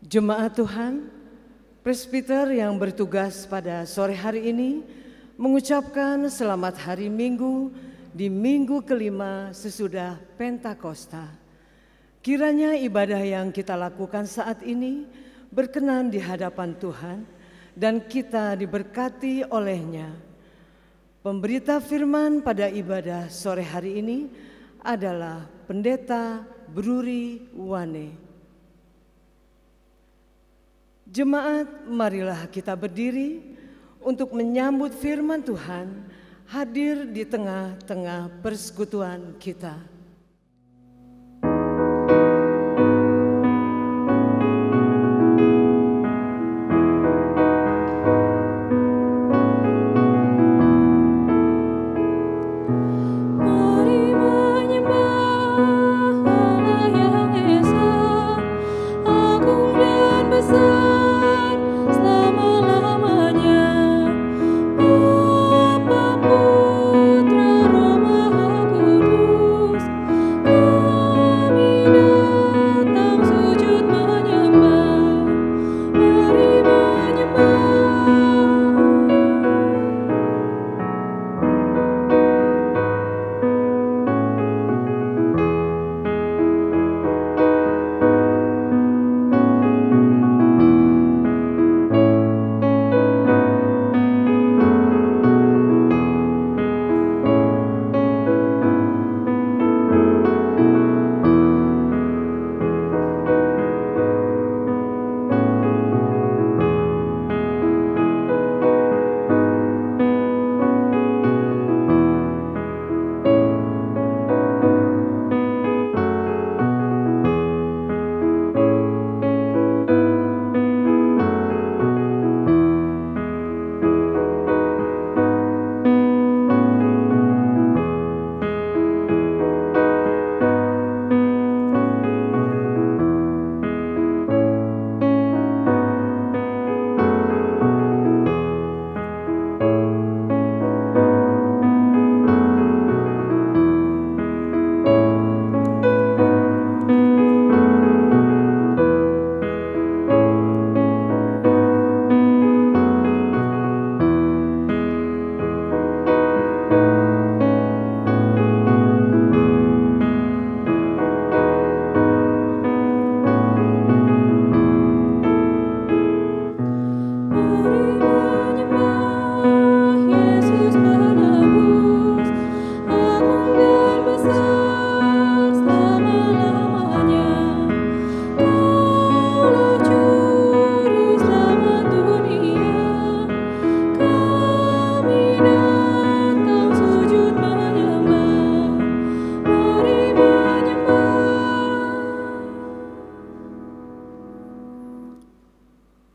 Jemaat Tuhan, presbiter yang bertugas pada sore hari ini mengucapkan selamat hari Minggu di minggu kelima sesudah Pentakosta. Kiranya ibadah yang kita lakukan saat ini berkenan di hadapan Tuhan dan kita diberkati olehnya. Pemberita firman pada ibadah sore hari ini adalah Pendeta Bruri Wane. Jemaat, marilah kita berdiri untuk menyambut firman Tuhan hadir di tengah-tengah persekutuan kita.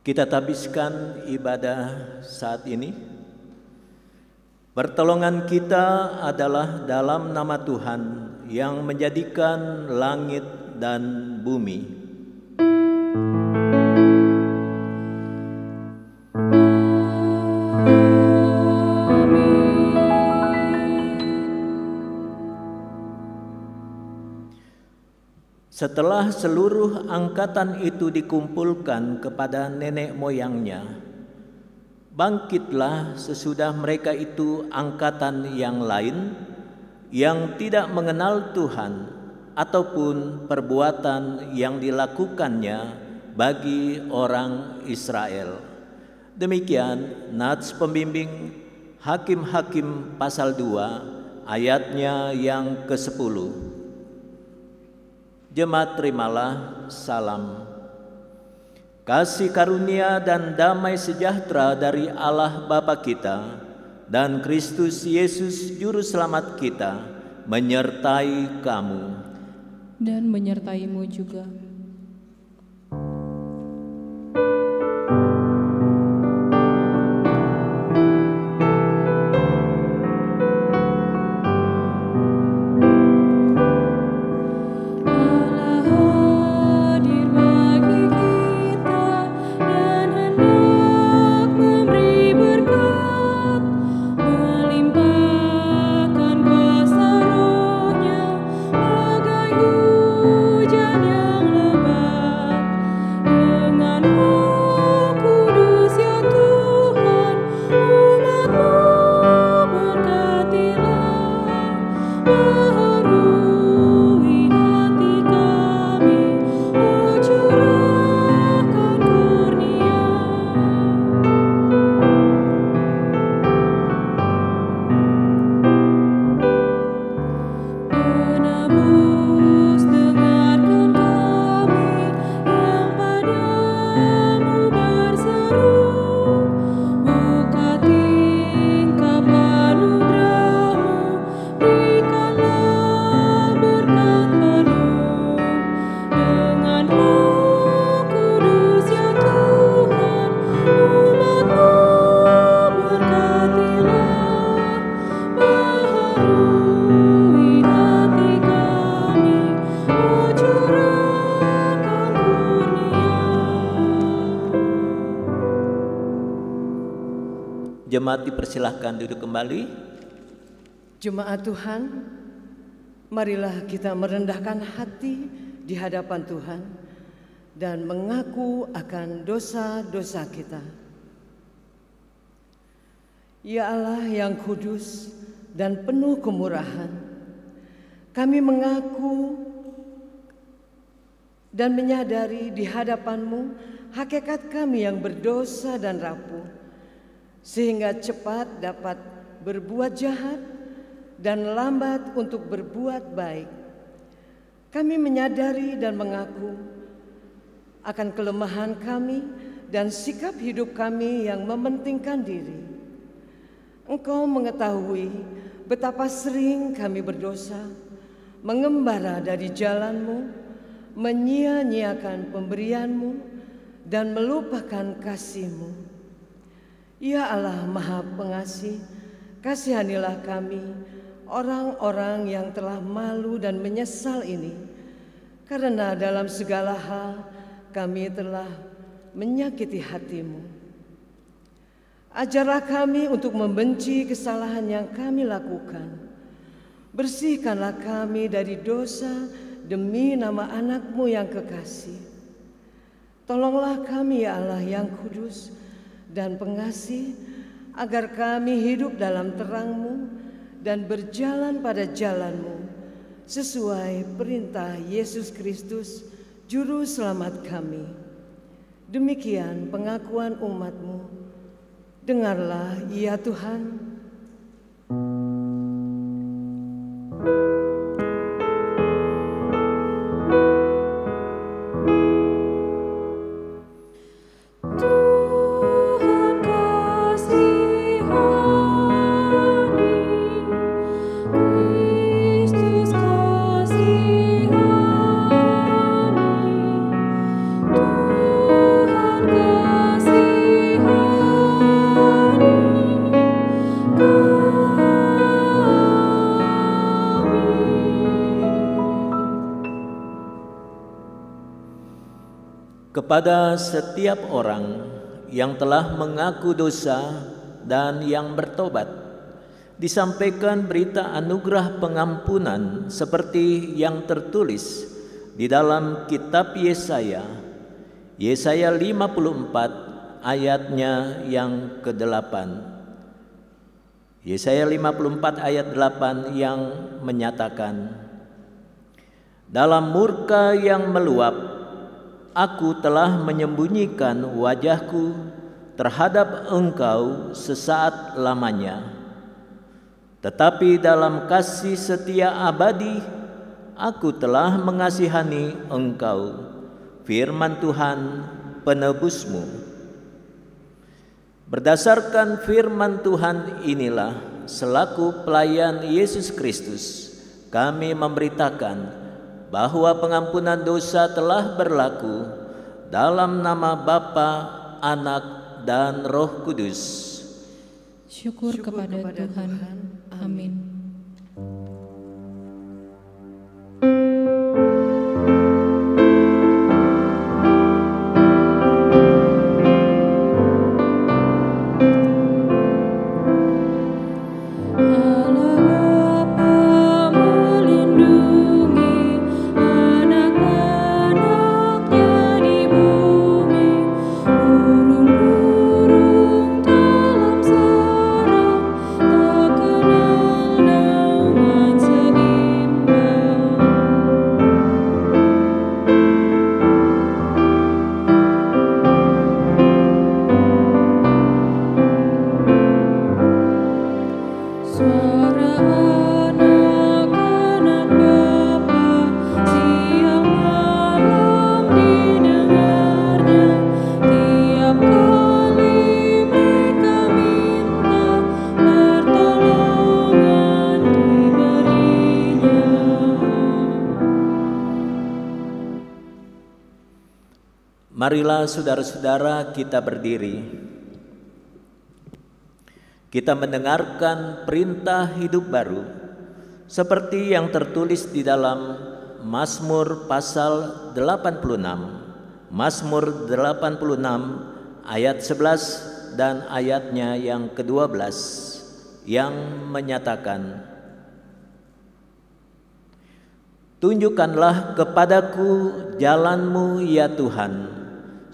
Kita tabiskan ibadah saat ini. Pertolongan kita adalah dalam nama Tuhan yang menjadikan langit dan bumi. Setelah seluruh angkatan itu dikumpulkan kepada nenek moyangnya, bangkitlah sesudah mereka itu angkatan yang lain yang tidak mengenal Tuhan ataupun perbuatan yang dilakukannya bagi orang Israel. Demikian nats pembimbing Hakim-Hakim pasal 2 ayatnya yang ke-10. Jemaat, terimalah salam. Kasih karunia dan damai sejahtera dari Allah Bapa kita dan Kristus Yesus Juru Selamat kita menyertai kamu. Dan menyertaimu juga. Hujan yang Jemaat dipersilahkan duduk kembali. Jemaat Tuhan, marilah kita merendahkan hati di hadapan Tuhan dan mengaku akan dosa-dosa kita. Ya Allah yang kudus dan penuh kemurahan, kami mengaku dan menyadari di hadapan-Mu hakikat kami yang berdosa dan rapuh, sehingga cepat dapat berbuat jahat dan lambat untuk berbuat baik. Kami menyadari dan mengaku akan kelemahan kami dan sikap hidup kami yang mementingkan diri. Engkau mengetahui betapa sering kami berdosa, mengembara dari jalan-Mu, menyia-nyiakan pemberian-Mu, dan melupakan kasih-Mu. Ya Allah Maha Pengasih, kasihanilah kami, orang-orang yang telah malu dan menyesal ini, karena dalam segala hal kami telah menyakiti hati-Mu. Ajarlah kami untuk membenci kesalahan yang kami lakukan. Bersihkanlah kami dari dosa demi nama anak-Mu yang kekasih. Tolonglah kami ya Allah yang kudus dan pengasih, agar kami hidup dalam terang-Mu dan berjalan pada jalan-Mu sesuai perintah Yesus Kristus, Juru Selamat kami. Demikian pengakuan umat-Mu. Dengarlah ya Tuhan. Kepada setiap orang yang telah mengaku dosa dan yang bertobat, disampaikan berita anugerah pengampunan seperti yang tertulis di dalam kitab Yesaya 54 ayatnya yang ke-8. Yesaya 54 ayat 8 yang menyatakan, dalam murka yang meluap, aku telah menyembunyikan wajahku terhadap engkau sesaat lamanya. Tetapi dalam kasih setia abadi, aku telah mengasihani engkau, firman Tuhan penebusmu. Berdasarkan firman Tuhan inilah, selaku pelayan Yesus Kristus, kami memberitakan bahwa pengampunan dosa telah berlaku dalam nama Bapa, Anak, dan Roh Kudus. Syukur kepada Tuhan. Amin. Marilah saudara-saudara kita berdiri. Kita mendengarkan perintah hidup baru seperti yang tertulis di dalam Mazmur pasal 86. Mazmur 86 ayat 11 dan ayatnya yang ke-12 yang menyatakan, "Tunjukkanlah kepadaku jalan-Mu ya Tuhan,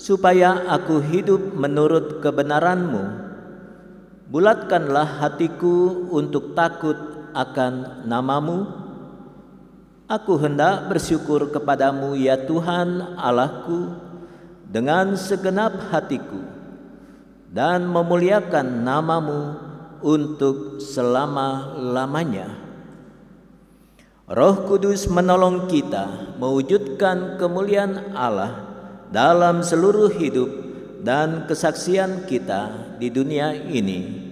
supaya aku hidup menurut kebenaran-Mu. Bulatkanlah hatiku untuk takut akan nama-Mu. Aku hendak bersyukur kepadamu ya Tuhan Allahku dengan segenap hatiku dan memuliakan nama-Mu untuk selama-lamanya." Roh Kudus menolong kita mewujudkan kemuliaan Allah dalam seluruh hidup dan kesaksian kita di dunia ini.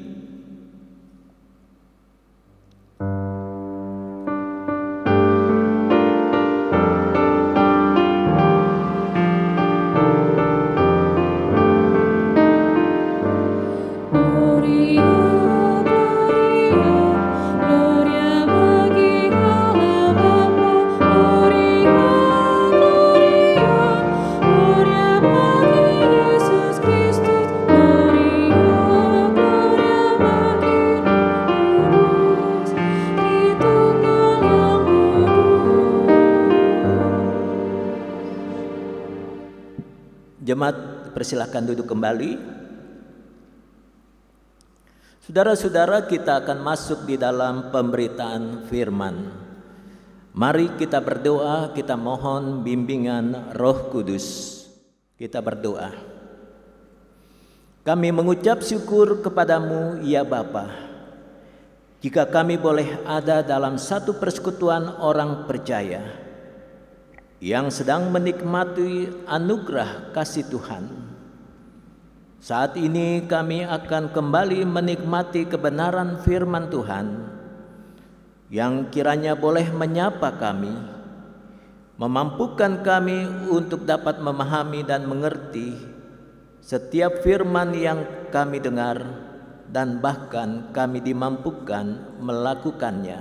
Jemaat, persilahkan duduk kembali. Saudara-saudara, kita akan masuk di dalam pemberitaan firman. Mari kita berdoa, kita mohon bimbingan Roh Kudus. Kita berdoa. Kami mengucap syukur kepadamu ya Bapa, jika kami boleh ada dalam satu persekutuan orang percaya yang sedang menikmati anugerah kasih Tuhan. Saat ini kami akan kembali menikmati kebenaran firman Tuhan yang kiranya boleh menyapa kami, memampukan kami untuk dapat memahami dan mengerti setiap firman yang kami dengar dan bahkan kami dimampukan melakukannya.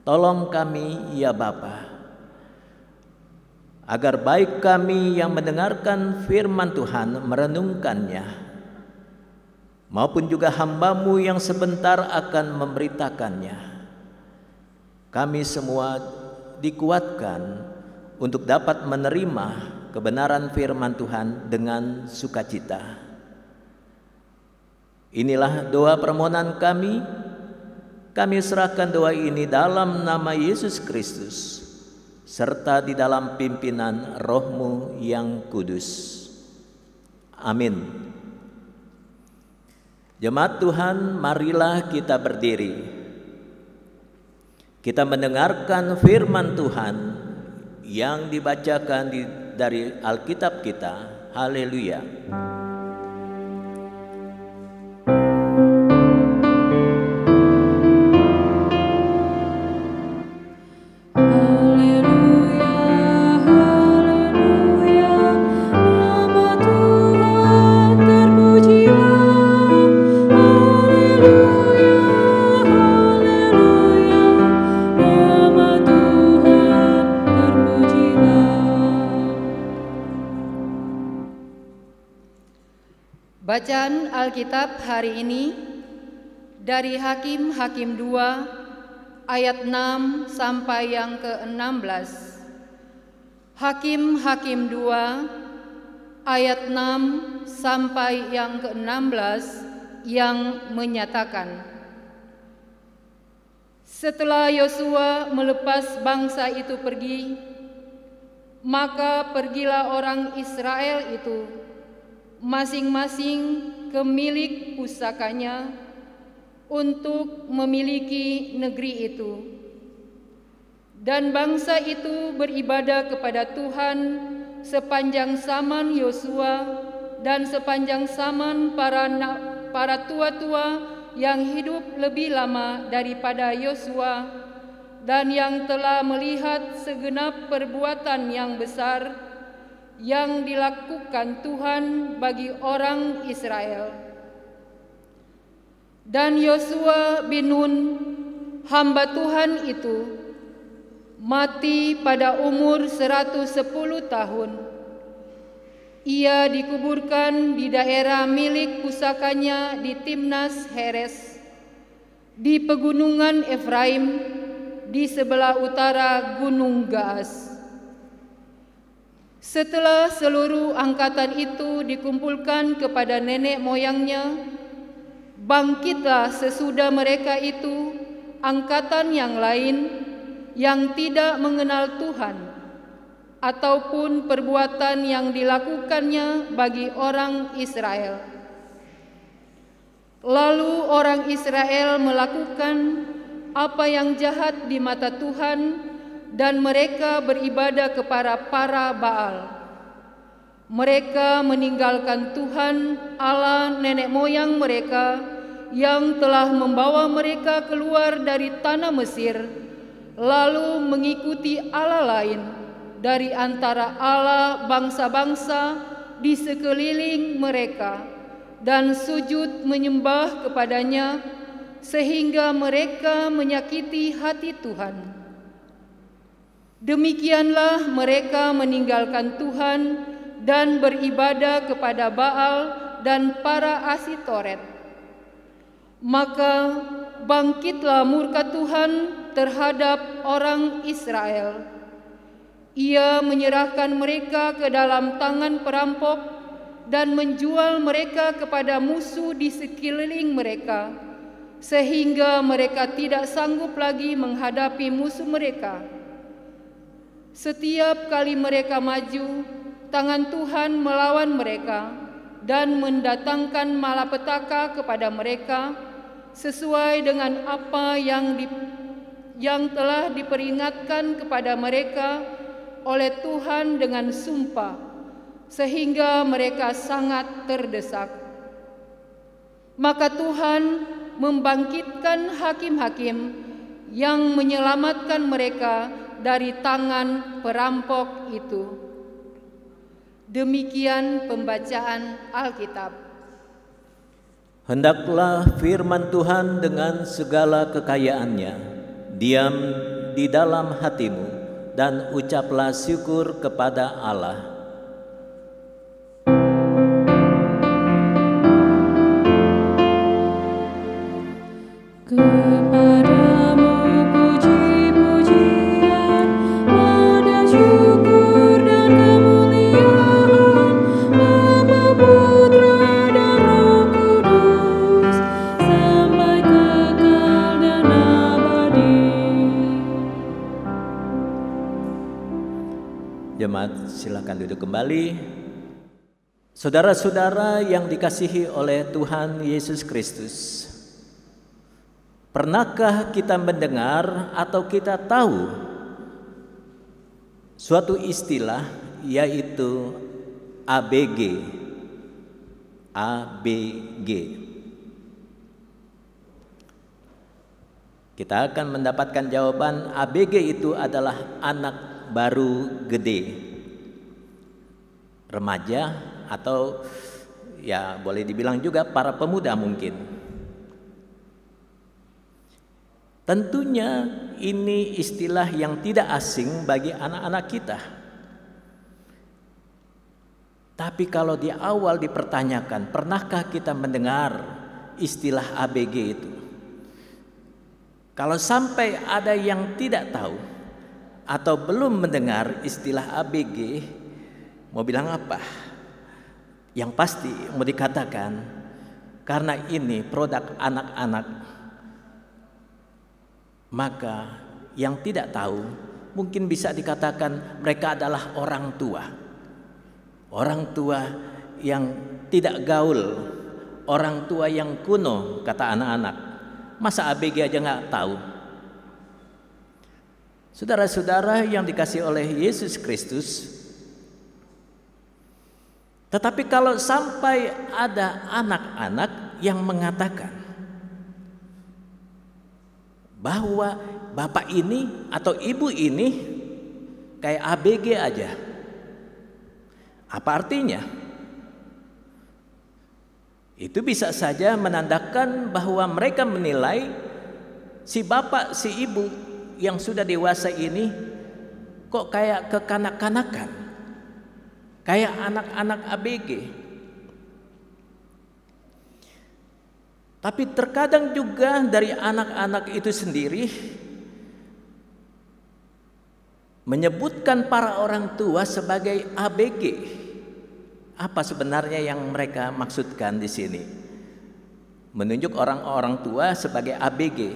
Tolong kami ya Bapa, agar baik kami yang mendengarkan firman Tuhan merenungkannya, maupun juga hamba-Mu yang sebentar akan memberitakannya. Kami semua dikuatkan untuk dapat menerima kebenaran firman Tuhan dengan sukacita. Inilah doa permohonan kami. Kami serahkan doa ini dalam nama Yesus Kristus, serta di dalam pimpinan Roh-Mu yang kudus. Amin. Jemaat Tuhan, marilah kita berdiri. Kita mendengarkan firman Tuhan yang dibacakan dari Alkitab kita. Haleluya. Bacaan Alkitab hari ini dari Hakim-Hakim 2 ayat 6 sampai yang ke-16. Hakim-Hakim 2 ayat 6 sampai yang ke-16 yang menyatakan, setelah Yosua melepas bangsa itu pergi, maka pergilah orang Israel itu masing-masing ke milik pusakanya untuk memiliki negeri itu. Dan bangsa itu beribadah kepada Tuhan sepanjang zaman Yosua dan sepanjang zaman para tua-tua yang hidup lebih lama daripada Yosua dan yang telah melihat segenap perbuatan yang besar yang dilakukan Tuhan bagi orang Israel. Dan Yosua bin Nun, hamba Tuhan itu, mati pada umur 110 tahun. Ia dikuburkan di daerah milik pusakanya di Timnas Heres, di pegunungan Efraim, di sebelah utara Gunung Gaas. Setelah seluruh angkatan itu dikumpulkan kepada nenek moyangnya, bangkitlah sesudah mereka itu angkatan yang lain yang tidak mengenal Tuhan, ataupun perbuatan yang dilakukannya bagi orang Israel. Lalu orang Israel melakukan apa yang jahat di mata Tuhan, dan mereka beribadah kepada para Baal. Mereka meninggalkan Tuhan Allah nenek moyang mereka yang telah membawa mereka keluar dari tanah Mesir, lalu mengikuti Allah lain dari antara Allah bangsa-bangsa di sekeliling mereka, dan sujud menyembah kepadanya, sehingga mereka menyakiti hati Tuhan. Demikianlah mereka meninggalkan Tuhan dan beribadah kepada Baal dan para Asitoret. Maka bangkitlah murka Tuhan terhadap orang Israel. Ia menyerahkan mereka ke dalam tangan perampok dan menjual mereka kepada musuh di sekeliling mereka, sehingga mereka tidak sanggup lagi menghadapi musuh mereka. Setiap kali mereka maju, tangan Tuhan melawan mereka dan mendatangkan malapetaka kepada mereka, sesuai dengan apa yang telah diperingatkan kepada mereka oleh Tuhan dengan sumpah, sehingga mereka sangat terdesak. Maka Tuhan membangkitkan hakim-hakim yang menyelamatkan mereka dari tangan perampok itu. Demikian pembacaan Alkitab. Hendaklah firman Tuhan dengan segala kekayaannya diam di dalam hatimu, dan ucaplah syukur kepada Allah. Kepadamu puji-pujian, pada syukur dan kemuliaan, Bapa, Putra, dan Roh Kudus, sampai kekal dan abadi. Jemaat, silakan duduk kembali. Saudara-saudara yang dikasihi oleh Tuhan Yesus Kristus, pernahkah kita mendengar atau kita tahu suatu istilah, yaitu ABG? ABG. Kita akan mendapatkan jawaban. ABG itu adalah anak baru gede, remaja, atau ya boleh dibilang juga para pemuda mungkin. Tentunya ini istilah yang tidak asing bagi anak-anak kita. Tapi kalau di awal dipertanyakan, pernahkah kita mendengar istilah ABG itu? Kalau sampai ada yang tidak tahu atau belum mendengar istilah ABG, mau bilang apa? Yang pasti mau dikatakan, karena ini produk anak-anak, maka yang tidak tahu mungkin bisa dikatakan mereka adalah orang tua. Orang tua yang tidak gaul, orang tua yang kuno, kata anak-anak. Masa ABG aja nggak tahu? Saudara-saudara yang dikasihi oleh Yesus Kristus, tetapi kalau sampai ada anak-anak yang mengatakan bahwa bapak ini atau ibu ini kayak ABG aja, apa artinya? Itu bisa saja menandakan bahwa mereka menilai si bapak, si ibu yang sudah dewasa ini kok kayak kekanak-kanakan. kayak anak-anak ABG. Tapi terkadang juga dari anak-anak itu sendiri menyebutkan para orang tua sebagai ABG. Apa sebenarnya yang mereka maksudkan di sini? Menunjuk orang-orang tua sebagai ABG,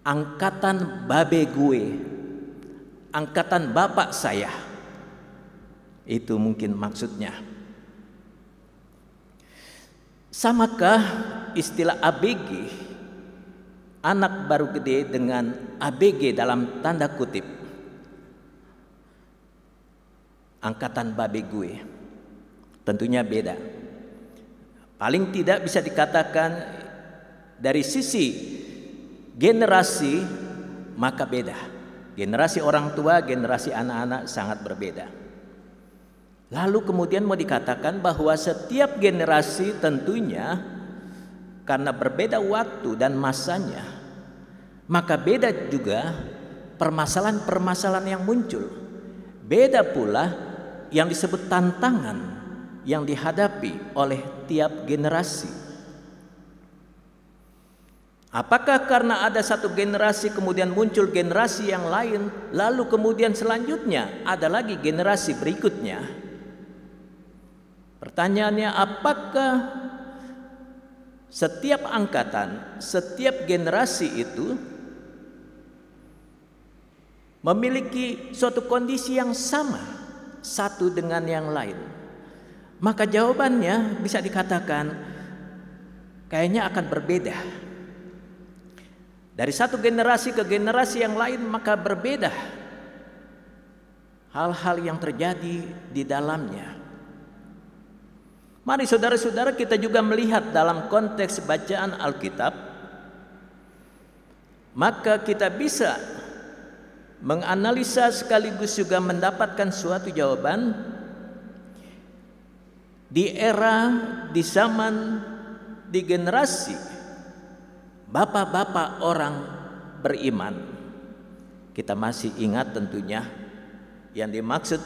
angkatan babe gue, angkatan bapak saya. Itu mungkin maksudnya. Samakah istilah ABG, anak baru gede, dengan ABG dalam tanda kutip, angkatan babe gue? Tentunya beda. Paling tidak bisa dikatakan dari sisi generasi maka beda. Generasi orang tua, generasi anak-anak sangat berbeda. Lalu kemudian mau dikatakan bahwa setiap generasi tentunya karena berbeda waktu dan masanya, maka beda juga permasalahan-permasalahan yang muncul. Beda pula yang disebut tantangan yang dihadapi oleh tiap generasi. Apakah karena ada satu generasi kemudian muncul generasi yang lain, lalu kemudian selanjutnya ada lagi generasi berikutnya? Pertanyaannya, apakah setiap angkatan, setiap generasi itu memiliki suatu kondisi yang sama satu dengan yang lain? Maka jawabannya bisa dikatakan kayaknya akan berbeda. Dari satu generasi ke generasi yang lain maka berbeda hal-hal yang terjadi di dalamnya. Mari saudara-saudara kita juga melihat dalam konteks bacaan Alkitab, maka kita bisa menganalisa sekaligus juga mendapatkan suatu jawaban di era, di zaman, di generasi bapak-bapak orang beriman. Kita masih ingat tentunya yang dimaksud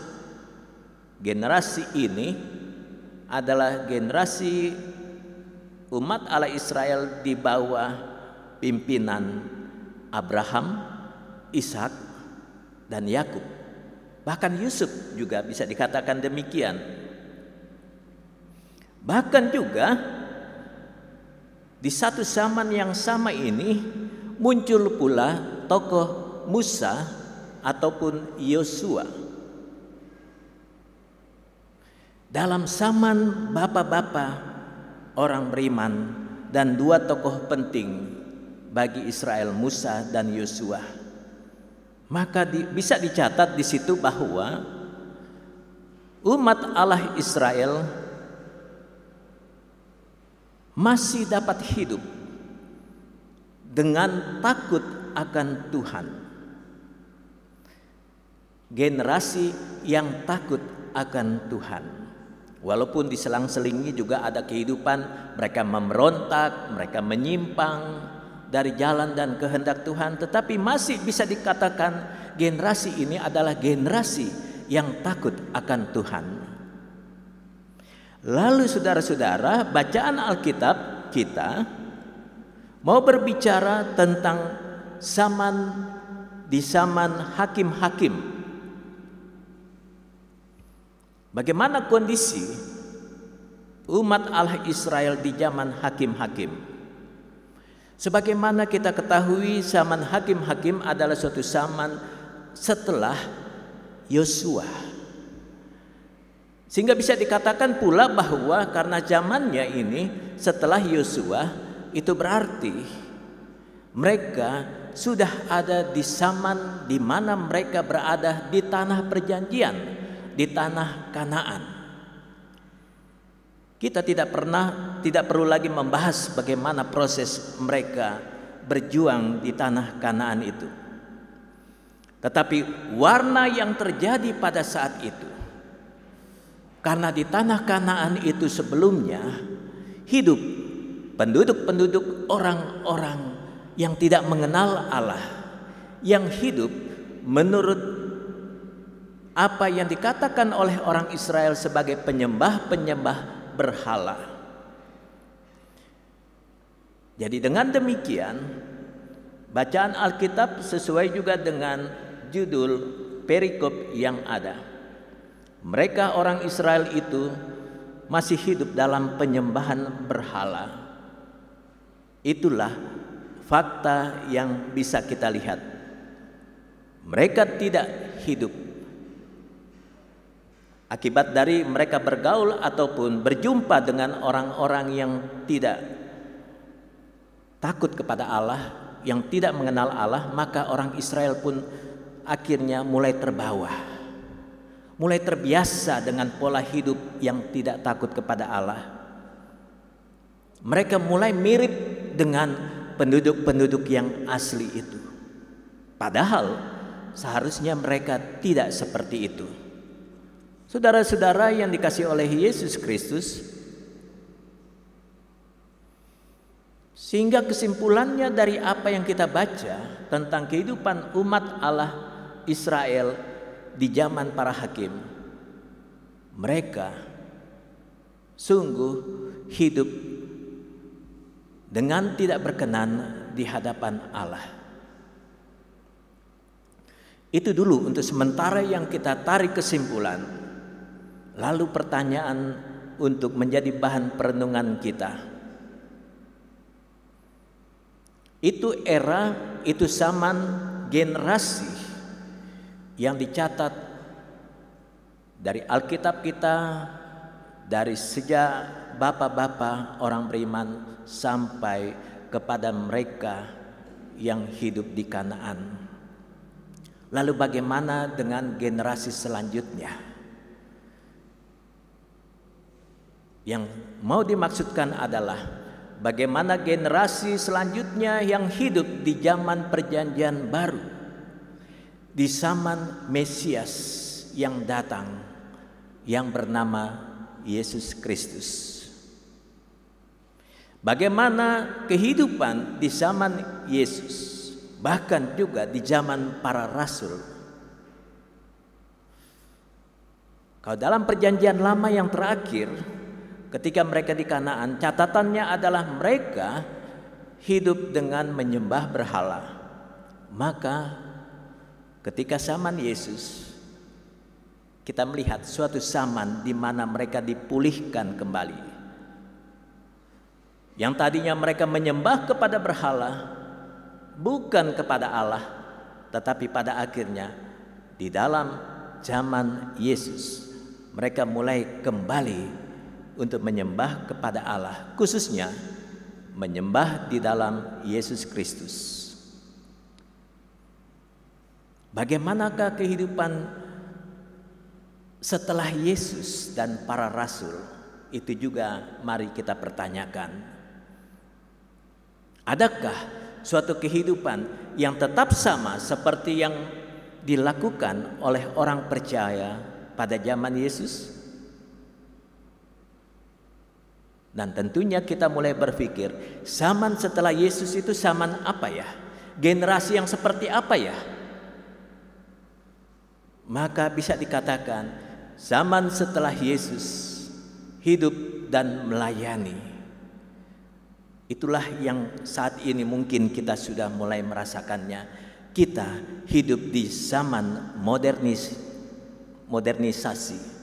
generasi ini adalah generasi umat Allah Israel di bawah pimpinan Abraham, Ishak, dan Yakub. Bahkan Yusuf juga bisa dikatakan demikian. Bahkan juga di satu zaman yang sama ini muncul pula tokoh Musa ataupun Yosua. Dalam zaman bapak-bapak orang beriman dan dua tokoh penting bagi Israel, Musa dan Yosua, maka bisa dicatat di situ bahwa umat Allah Israel masih dapat hidup dengan takut akan Tuhan. Generasi yang takut akan Tuhan. Walaupun diselang-selingi juga ada kehidupan mereka memberontak, mereka menyimpang dari jalan dan kehendak Tuhan, tetapi masih bisa dikatakan generasi ini adalah generasi yang takut akan Tuhan. Lalu saudara-saudara, bacaan Alkitab kita mau berbicara tentang di zaman hakim-hakim. Bagaimana kondisi umat Allah Israel di zaman hakim-hakim? Sebagaimana kita ketahui, zaman hakim-hakim adalah suatu zaman setelah Yosua. Sehingga bisa dikatakan pula bahwa karena zamannya ini setelah Yosua, itu berarti mereka sudah ada di zaman di mana mereka berada di tanah perjanjian, di tanah Kanaan. Kita tidak perlu lagi membahas bagaimana proses mereka berjuang di tanah Kanaan itu. Tetapi warna yang terjadi pada saat itu, karena di tanah Kanaan itu sebelumnya hidup penduduk-penduduk orang-orang yang tidak mengenal Allah, yang hidup menurut apa yang dikatakan oleh orang Israel sebagai penyembah-penyembah berhala. Jadi dengan demikian, bacaan Alkitab sesuai juga dengan judul perikop yang ada. Mereka orang Israel itu masih hidup dalam penyembahan berhala. Itulah fakta yang bisa kita lihat. Mereka tidak hidup akibat dari mereka bergaul ataupun berjumpa dengan orang-orang yang tidak takut kepada Allah, yang tidak mengenal Allah, maka orang Israel pun akhirnya mulai terbawa, mulai terbiasa dengan pola hidup yang tidak takut kepada Allah. Mereka mulai mirip dengan penduduk-penduduk yang asli itu. Padahal seharusnya mereka tidak seperti itu. Saudara-saudara yang dikasihi oleh Yesus Kristus, sehingga kesimpulannya dari apa yang kita baca tentang kehidupan umat Allah Israel di zaman para hakim, mereka sungguh hidup dengan tidak berkenan di hadapan Allah. Itu dulu untuk sementara yang kita tarik kesimpulan. Lalu pertanyaan untuk menjadi bahan perenungan kita. Itu era, itu zaman generasi yang dicatat dari Alkitab kita, dari sejak bapak-bapak orang beriman sampai kepada mereka yang hidup di Kanaan. Lalu bagaimana dengan generasi selanjutnya? Yang mau dimaksudkan adalah bagaimana generasi selanjutnya yang hidup di zaman perjanjian baru, di zaman Mesias yang datang, yang bernama Yesus Kristus. Bagaimana kehidupan di zaman Yesus, bahkan juga di zaman para rasul. Kalau dalam perjanjian lama yang terakhir, ketika mereka di Kanaan, catatannya adalah mereka hidup dengan menyembah berhala. Maka ketika zaman Yesus, kita melihat suatu zaman di mana mereka dipulihkan kembali. Yang tadinya mereka menyembah kepada berhala, bukan kepada Allah, tetapi pada akhirnya di dalam zaman Yesus, mereka mulai kembali untuk menyembah kepada Allah, khususnya menyembah di dalam Yesus Kristus. Bagaimanakah kehidupan setelah Yesus dan para rasul? Itu juga mari kita pertanyakan. Adakah suatu kehidupan yang tetap sama seperti yang dilakukan oleh orang percaya pada zaman Yesus? Dan tentunya kita mulai berpikir, zaman setelah Yesus itu zaman apa ya? Generasi yang seperti apa ya? Maka bisa dikatakan zaman setelah Yesus hidup dan melayani. Itulah yang saat ini mungkin kita sudah mulai merasakannya. Kita hidup di zaman modernisasi.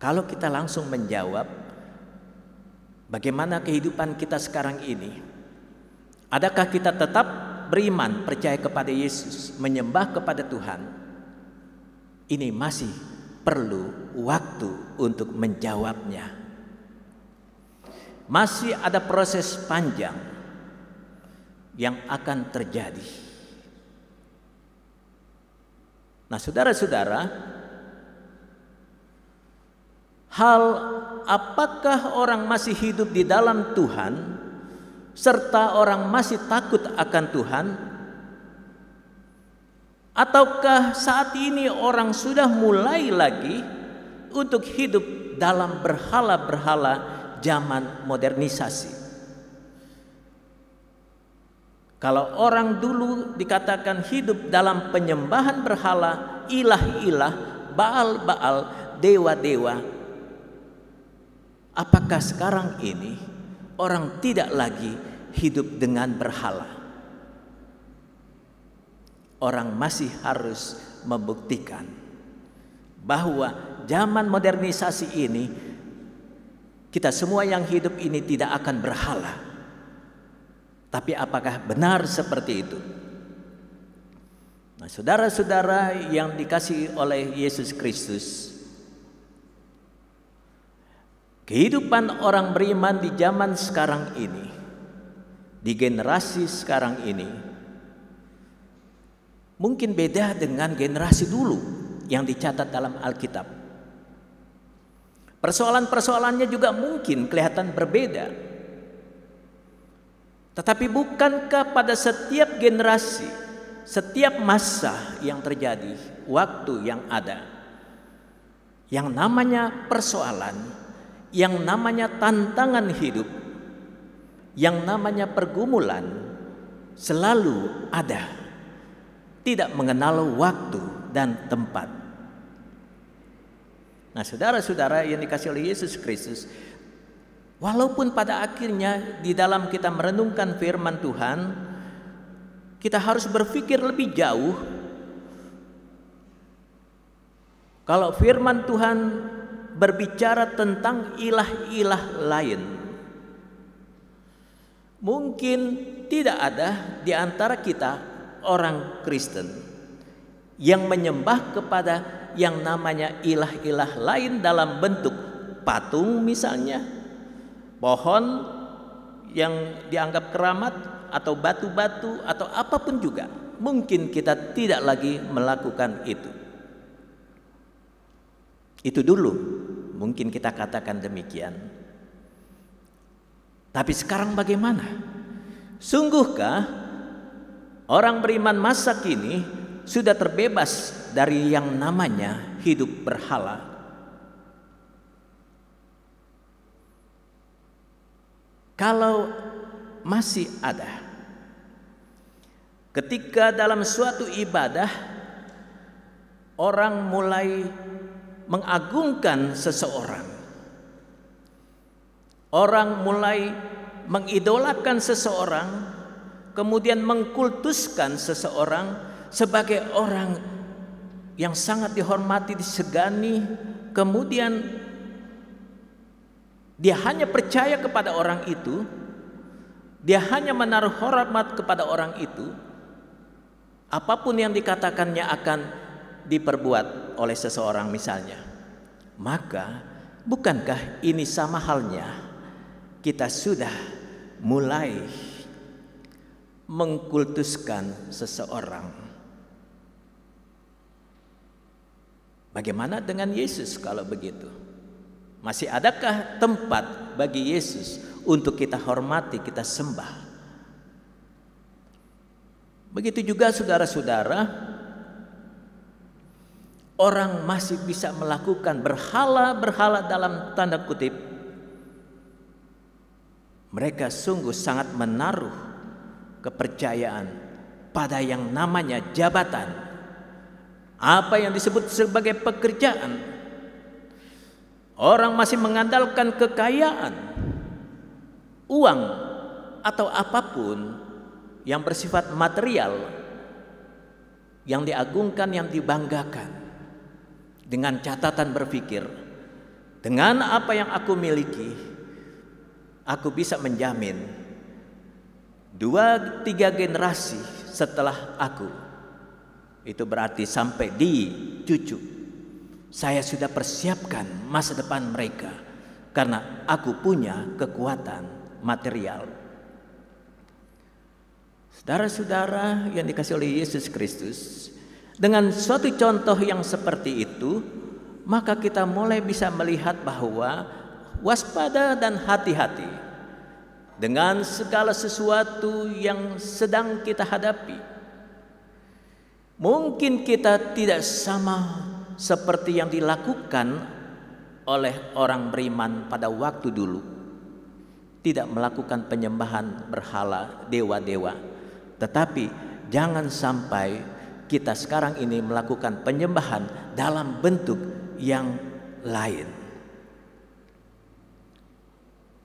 Kalau kita langsung menjawab, bagaimana kehidupan kita sekarang ini? Adakah kita tetap beriman, percaya kepada Yesus, menyembah kepada Tuhan? Ini masih perlu waktu untuk menjawabnya. Masih ada proses panjang yang akan terjadi. Nah, saudara-saudara, hal apakah orang masih hidup di dalam Tuhan serta orang masih takut akan Tuhan, ataukah saat ini orang sudah mulai lagi untuk hidup dalam berhala-berhala zaman modernisasi? Kalau orang dulu dikatakan hidup dalam penyembahan berhala, ilah-ilah, baal-baal, dewa-dewa, apakah sekarang ini orang tidak lagi hidup dengan berhala? Orang masih harus membuktikan bahwa zaman modernisasi ini, kita semua yang hidup ini tidak akan berhala. Tapi apakah benar seperti itu? Nah, saudara-saudara yang dikasihi oleh Yesus Kristus, kehidupan orang beriman di zaman sekarang ini, di generasi sekarang ini, mungkin beda dengan generasi dulu yang dicatat dalam Alkitab. Persoalan-persoalannya juga mungkin kelihatan berbeda. Tetapi bukankah pada setiap generasi, setiap masa yang terjadi, waktu yang ada, yang namanya persoalan, yang namanya tantangan hidup, yang namanya pergumulan selalu ada, tidak mengenal waktu dan tempat. Nah, saudara-saudara yang dikasihi oleh Yesus Kristus, walaupun pada akhirnya di dalam kita merenungkan firman Tuhan, kita harus berpikir lebih jauh. Kalau firman Tuhan berbicara tentang ilah-ilah lain, mungkin tidak ada di antara kita orang Kristen yang menyembah kepada yang namanya ilah-ilah lain dalam bentuk patung misalnya, pohon yang dianggap keramat, atau batu-batu, atau apapun juga. Mungkin kita tidak lagi melakukan itu. Itu dulu mungkin kita katakan demikian. Tapi sekarang bagaimana? Sungguhkah orang beriman masa kini sudah terbebas dari yang namanya hidup berhala? Kalau masih ada, ketika dalam suatu ibadah orang mulai mengagungkan seseorang, orang mulai mengidolakan seseorang, kemudian mengkultuskan seseorang sebagai orang yang sangat dihormati, disegani, kemudian dia hanya percaya kepada orang itu, dia hanya menaruh hormat kepada orang itu, apapun yang dikatakannya akan diperbuat oleh seseorang misalnya. Maka bukankah ini sama halnya kita sudah mulai mengkultuskan seseorang? Bagaimana dengan Yesus kalau begitu? Masih adakah tempat bagi Yesus untuk kita hormati, kita sembah? Begitu juga saudara-saudara, orang masih bisa melakukan berhala-berhala dalam tanda kutip. Mereka sungguh sangat menaruh kepercayaan pada yang namanya jabatan, apa yang disebut sebagai pekerjaan. Orang masih mengandalkan kekayaan, uang, atau apapun yang bersifat material, yang diagungkan, yang dibanggakan, dengan catatan berpikir, dengan apa yang aku miliki, aku bisa menjamin 2-3 generasi setelah aku, itu berarti sampai di cucu, saya sudah persiapkan masa depan mereka karena aku punya kekuatan material. Saudara-saudara yang dikasihi oleh Yesus Kristus, dengan suatu contoh yang seperti itu, maka kita mulai bisa melihat bahwa waspada dan hati-hati dengan segala sesuatu yang sedang kita hadapi. Mungkin kita tidak sama seperti yang dilakukan oleh orang beriman pada waktu dulu, tidak melakukan penyembahan berhala, dewa-dewa, Tetapi jangan sampai kita sekarang ini melakukan penyembahan dalam bentuk yang lain.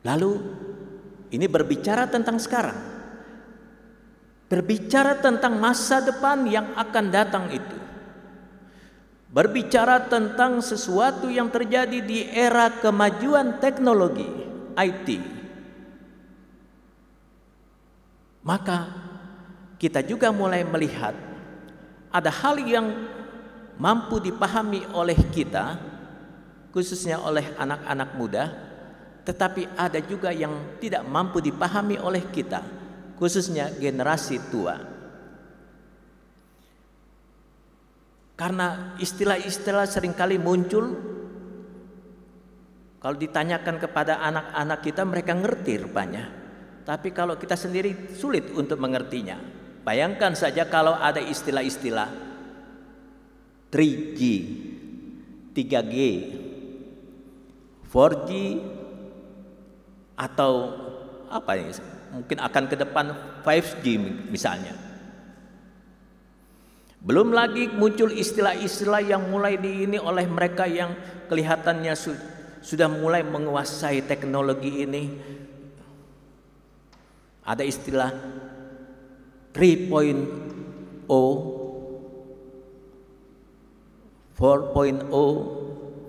Lalu ini berbicara tentang sekarang, berbicara tentang masa depan yang akan datang itu, berbicara tentang sesuatu yang terjadi di era kemajuan teknologi IT. Maka kita juga mulai melihat ada hal yang mampu dipahami oleh kita, khususnya oleh anak-anak muda, tetapi ada juga yang tidak mampu dipahami oleh kita, khususnya generasi tua. Karena istilah-istilah seringkali muncul, kalau ditanyakan kepada anak-anak kita, mereka ngerti rupanya. Tapi kalau kita sendiri sulit untuk mengertinya. Bayangkan saja kalau ada istilah-istilah 3G, 3G, 4G, atau apa ya, mungkin akan ke depan 5G misalnya. Belum lagi muncul istilah-istilah yang mulai diini oleh mereka yang kelihatannya sudah mulai menguasai teknologi ini. Ada istilah 3.0, 4.0,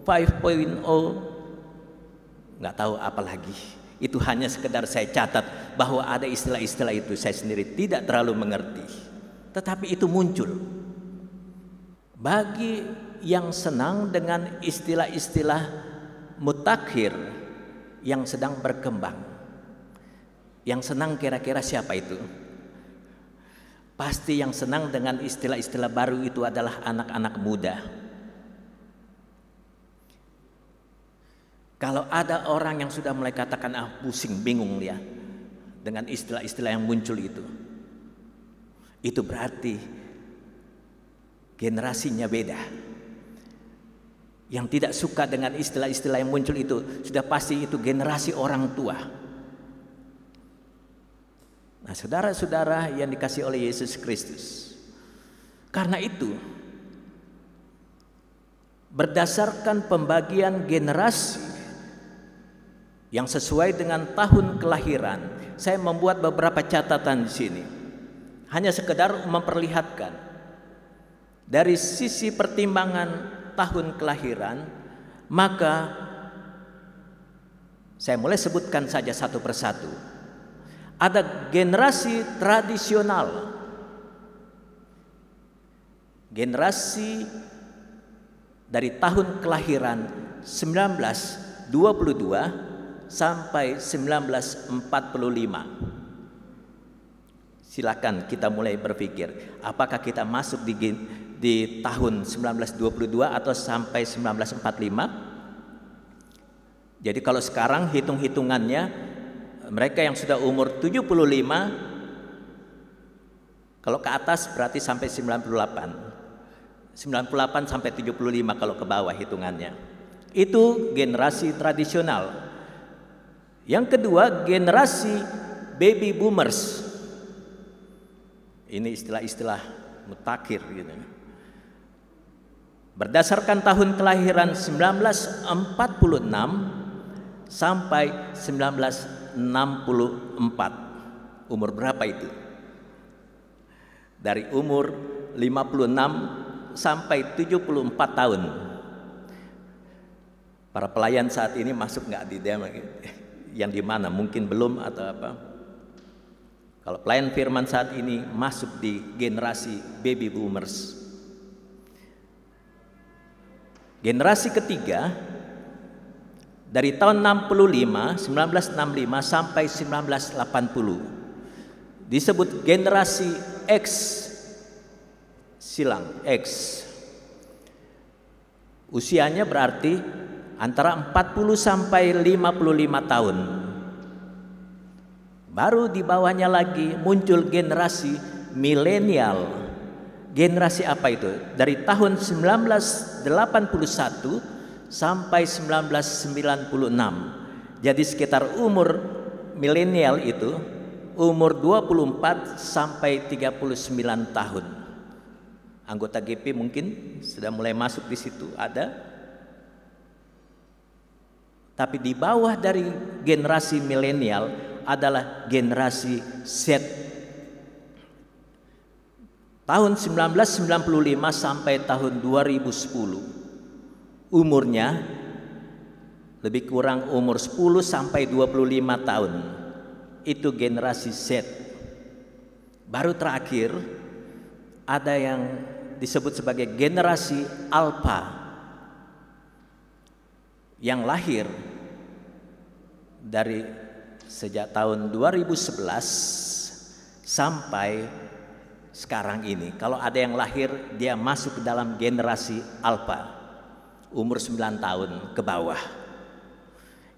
5.0, nggak tahu apa lagi. Itu hanya sekedar saya catat bahwa ada istilah-istilah itu, saya sendiri tidak terlalu mengerti. Tetapi itu muncul. Bagi yang senang dengan istilah-istilah mutakhir yang sedang berkembang, yang senang kira-kira siapa itu? Pasti yang senang dengan istilah-istilah baru itu adalah anak-anak muda. Kalau ada orang yang sudah mulai katakan pusing, bingung ya dengan istilah-istilah yang muncul itu berarti generasinya beda. Yang tidak suka dengan istilah-istilah yang muncul itu sudah pasti itu generasi orang tua. Nah, saudara-saudara yang dikasihi oleh Yesus Kristus, karena itu berdasarkan pembagian generasi yang sesuai dengan tahun kelahiran, saya membuat beberapa catatan di sini. Hanya sekedar memperlihatkan dari sisi pertimbangan tahun kelahiran, maka saya mulai sebutkan saja satu persatu. Ada generasi tradisional, generasi dari tahun kelahiran 1922 sampai 1945. Silakan kita mulai berpikir, apakah kita masuk di tahun 1922 atau sampai 1945? Jadi kalau sekarang hitung-hitungannya, mereka yang sudah umur 75, kalau ke atas berarti sampai 98. 98 sampai 75 kalau ke bawah hitungannya. Itu generasi tradisional. Yang kedua, generasi baby boomers. Ini istilah-istilah mutakhir gitu. Berdasarkan tahun kelahiran 1946 sampai 1964. Umur berapa itu? Dari umur 56 sampai 74 tahun. Para pelayan saat ini masuk nggak di demo? Yang di mana? Mungkin belum atau apa? Kalau pelayan firman saat ini masuk di generasi baby boomers. Generasi ketiga dari tahun 1965 sampai 1980 disebut generasi X silang X. Usianya berarti antara 40 sampai 55 tahun. Baru di bawahnya lagi muncul generasi milenial. Generasi apa itu? Dari tahun 1981 sampai 1996. Jadi sekitar umur milenial itu, umur 24 sampai 39 tahun. Anggota GP mungkin sudah mulai masuk di situ ada. Tapi di bawah dari generasi milenial adalah generasi Z. Tahun 1995 sampai tahun 2010 umurnya lebih kurang umur 10 sampai 25 tahun. Itu generasi Z. Baru terakhir ada yang disebut sebagai generasi Alpha yang lahir dari sejak tahun 2011 sampai sekarang ini. Kalau ada yang lahir, dia masuk ke dalam generasi Alpha, umur 9 tahun ke bawah.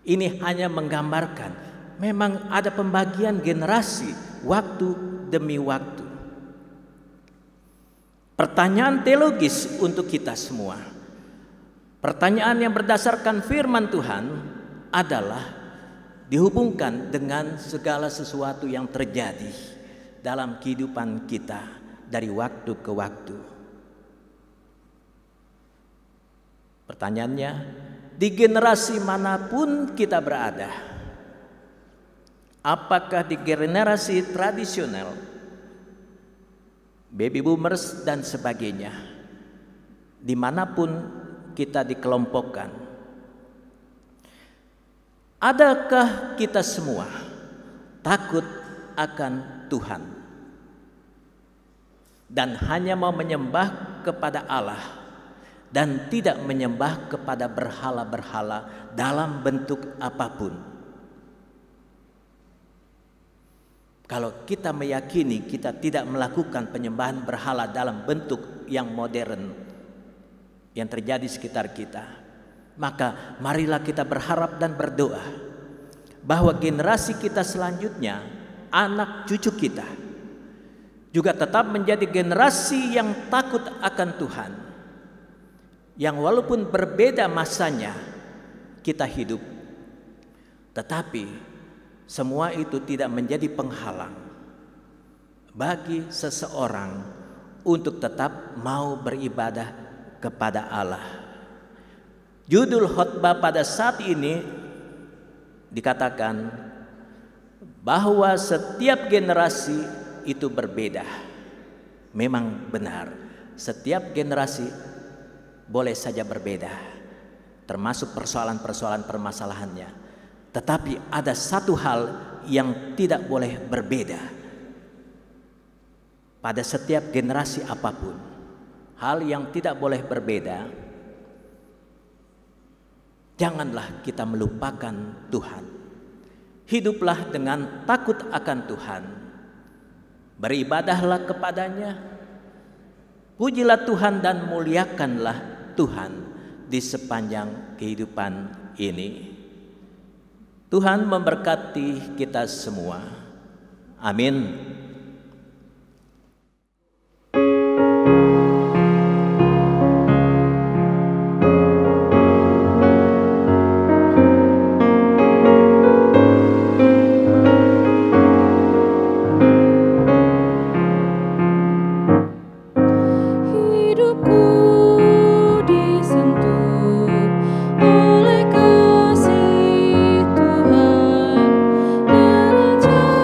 Ini hanya menggambarkan memang ada pembagian generasi waktu demi waktu. Pertanyaan teologis untuk kita semua. Pertanyaan yang berdasarkan firman Tuhan adalah dihubungkan dengan segala sesuatu yang terjadi dalam kehidupan kita dari waktu ke waktu. Pertanyaannya, di generasi manapun kita berada, apakah di generasi tradisional, baby boomers dan sebagainya, dimanapun kita dikelompokkan, adakah kita semua takut akan Tuhan dan hanya mau menyembah kepada Allah dan tidak menyembah kepada berhala-berhala dalam bentuk apapun? Kalau kita meyakini kita tidak melakukan penyembahan berhala dalam bentuk yang modern yang terjadi sekitar kita, maka marilah kita berharap dan berdoa bahwa generasi kita selanjutnya, anak cucu kita, juga tetap menjadi generasi yang takut akan Tuhan, yang walaupun berbeda masanya kita hidup, tetapi semua itu tidak menjadi penghalang bagi seseorang untuk tetap mau beribadah kepada Allah. Judul khotbah pada saat ini dikatakan bahwa setiap generasi itu berbeda. Memang benar, setiap generasi boleh saja berbeda, termasuk persoalan-persoalan permasalahannya. Tetapi ada satu hal yang tidak boleh berbeda pada setiap generasi apapun. Hal yang tidak boleh berbeda, janganlah kita melupakan Tuhan. Hiduplah dengan takut akan Tuhan. Beribadahlah kepadanya. Pujilah Tuhan dan muliakanlah Tuhan di sepanjang kehidupan ini. Tuhan memberkati kita semua. Amin. Tuhan dengan cara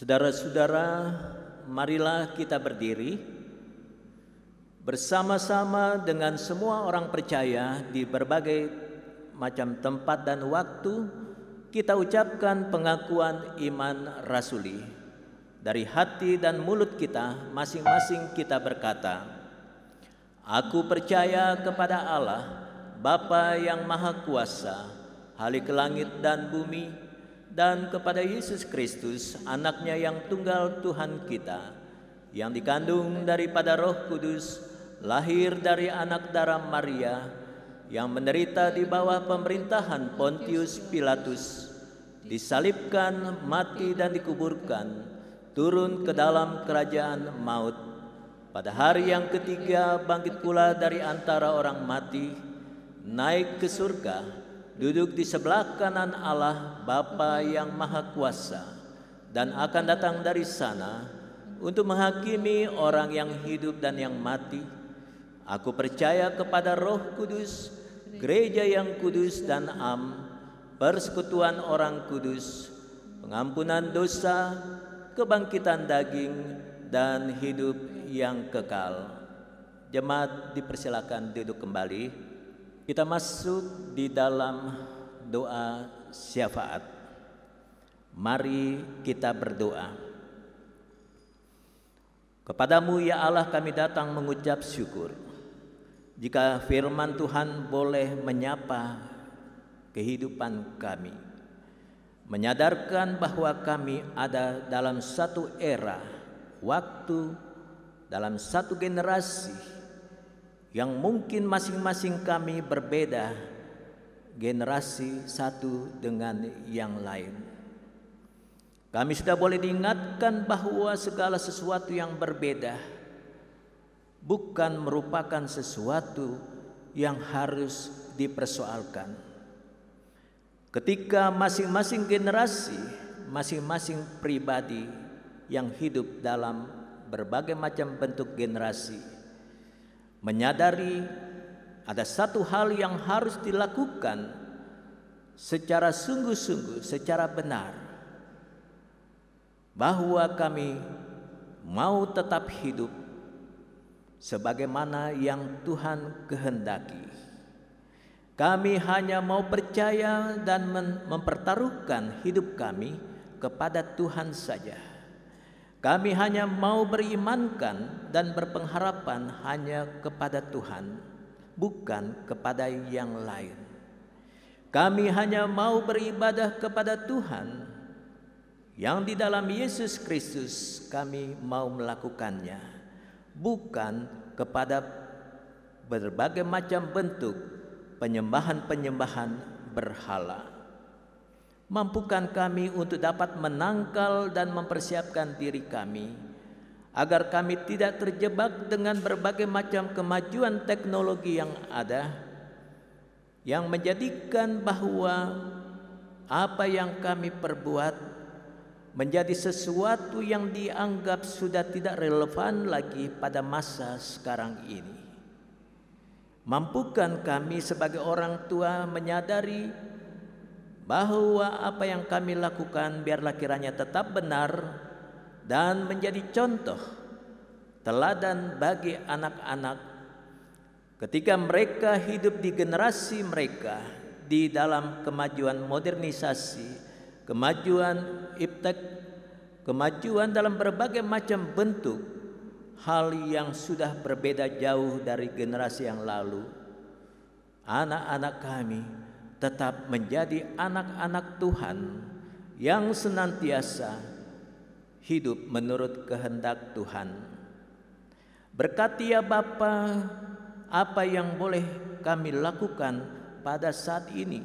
Saudara-saudara, marilah kita berdiri bersama-sama dengan semua orang percaya di berbagai macam tempat dan waktu. Kita ucapkan pengakuan iman rasuli. Dari hati dan mulut kita masing-masing kita berkata, "Aku percaya kepada Allah, Bapa yang Maha Kuasa, Khalik langit dan bumi, dan kepada Yesus Kristus, Anaknya yang tunggal Tuhan kita, yang dikandung daripada Roh Kudus, lahir dari anak darah Maria, yang menderita di bawah pemerintahan Pontius Pilatus, disalibkan, mati dan dikuburkan, turun ke dalam kerajaan maut. Pada hari yang ketiga bangkit pula dari antara orang mati, naik ke surga, duduk di sebelah kanan Allah Bapa yang Maha Kuasa, dan akan datang dari sana untuk menghakimi orang yang hidup dan yang mati. Aku percaya kepada Roh Kudus, gereja yang kudus dan persekutuan orang kudus, pengampunan dosa, kebangkitan daging, dan hidup yang kekal." Jemaat dipersilakan duduk kembali. Kita masuk di dalam doa syafaat. Mari kita berdoa. Kepadamu ya Allah kami datang mengucap syukur. Jika firman Tuhan boleh menyapa kehidupan kami, menyadarkan bahwa kami ada dalam satu era, waktu, dalam satu generasi yang mungkin masing-masing kami berbeda, generasi satu dengan yang lain. Kami sudah boleh diingatkan bahwa segala sesuatu yang berbeda bukan merupakan sesuatu yang harus dipersoalkan. Ketika masing-masing generasi, masing-masing pribadi yang hidup dalam berbagai macam bentuk generasi menyadari ada satu hal yang harus dilakukan secara sungguh-sungguh, secara benar, bahwa kami mau tetap hidup sebagaimana yang Tuhan kehendaki. Kami hanya mau percaya dan mempertaruhkan hidup kami kepada Tuhan saja. Kami hanya mau berimankan dan berpengharapan hanya kepada Tuhan, bukan kepada yang lain. Kami hanya mau beribadah kepada Tuhan yang di dalam Yesus Kristus kami mau melakukannya, bukan kepada berbagai macam bentuk penyembahan-penyembahan berhala. Mampukan kami untuk dapat menangkal dan mempersiapkan diri kami, agar kami tidak terjebak dengan berbagai macam kemajuan teknologi yang ada, yang menjadikan bahwa apa yang kami perbuat menjadi sesuatu yang dianggap sudah tidak relevan lagi pada masa sekarang ini. Mampukan kami sebagai orang tua menyadari bahwa apa yang kami lakukan biarlah kiranya tetap benar dan menjadi contoh teladan bagi anak-anak ketika mereka hidup di generasi mereka di dalam kemajuan modernisasi, kemajuan iptek, kemajuan dalam berbagai macam bentuk hal yang sudah berbeda jauh dari generasi yang lalu. Anak-anak kami tetap menjadi anak-anak Tuhan yang senantiasa hidup menurut kehendak Tuhan. Berkati ya Bapa apa yang boleh kami lakukan pada saat ini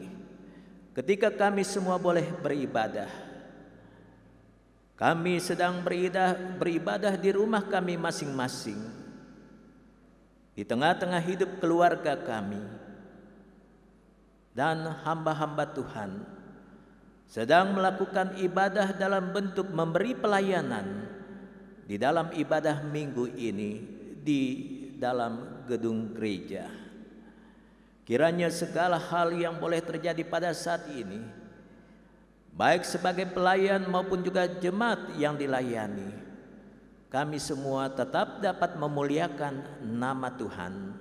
ketika kami semua boleh beribadah. Kami sedang beribadah di rumah kami masing-masing, di tengah-tengah hidup keluarga kami, dan hamba-hamba Tuhan sedang melakukan ibadah dalam bentuk memberi pelayanan di dalam ibadah minggu ini di dalam gedung gereja. Kiranya segala hal yang boleh terjadi pada saat ini baik sebagai pelayan maupun juga jemaat yang dilayani, kami semua tetap dapat memuliakan nama Tuhan.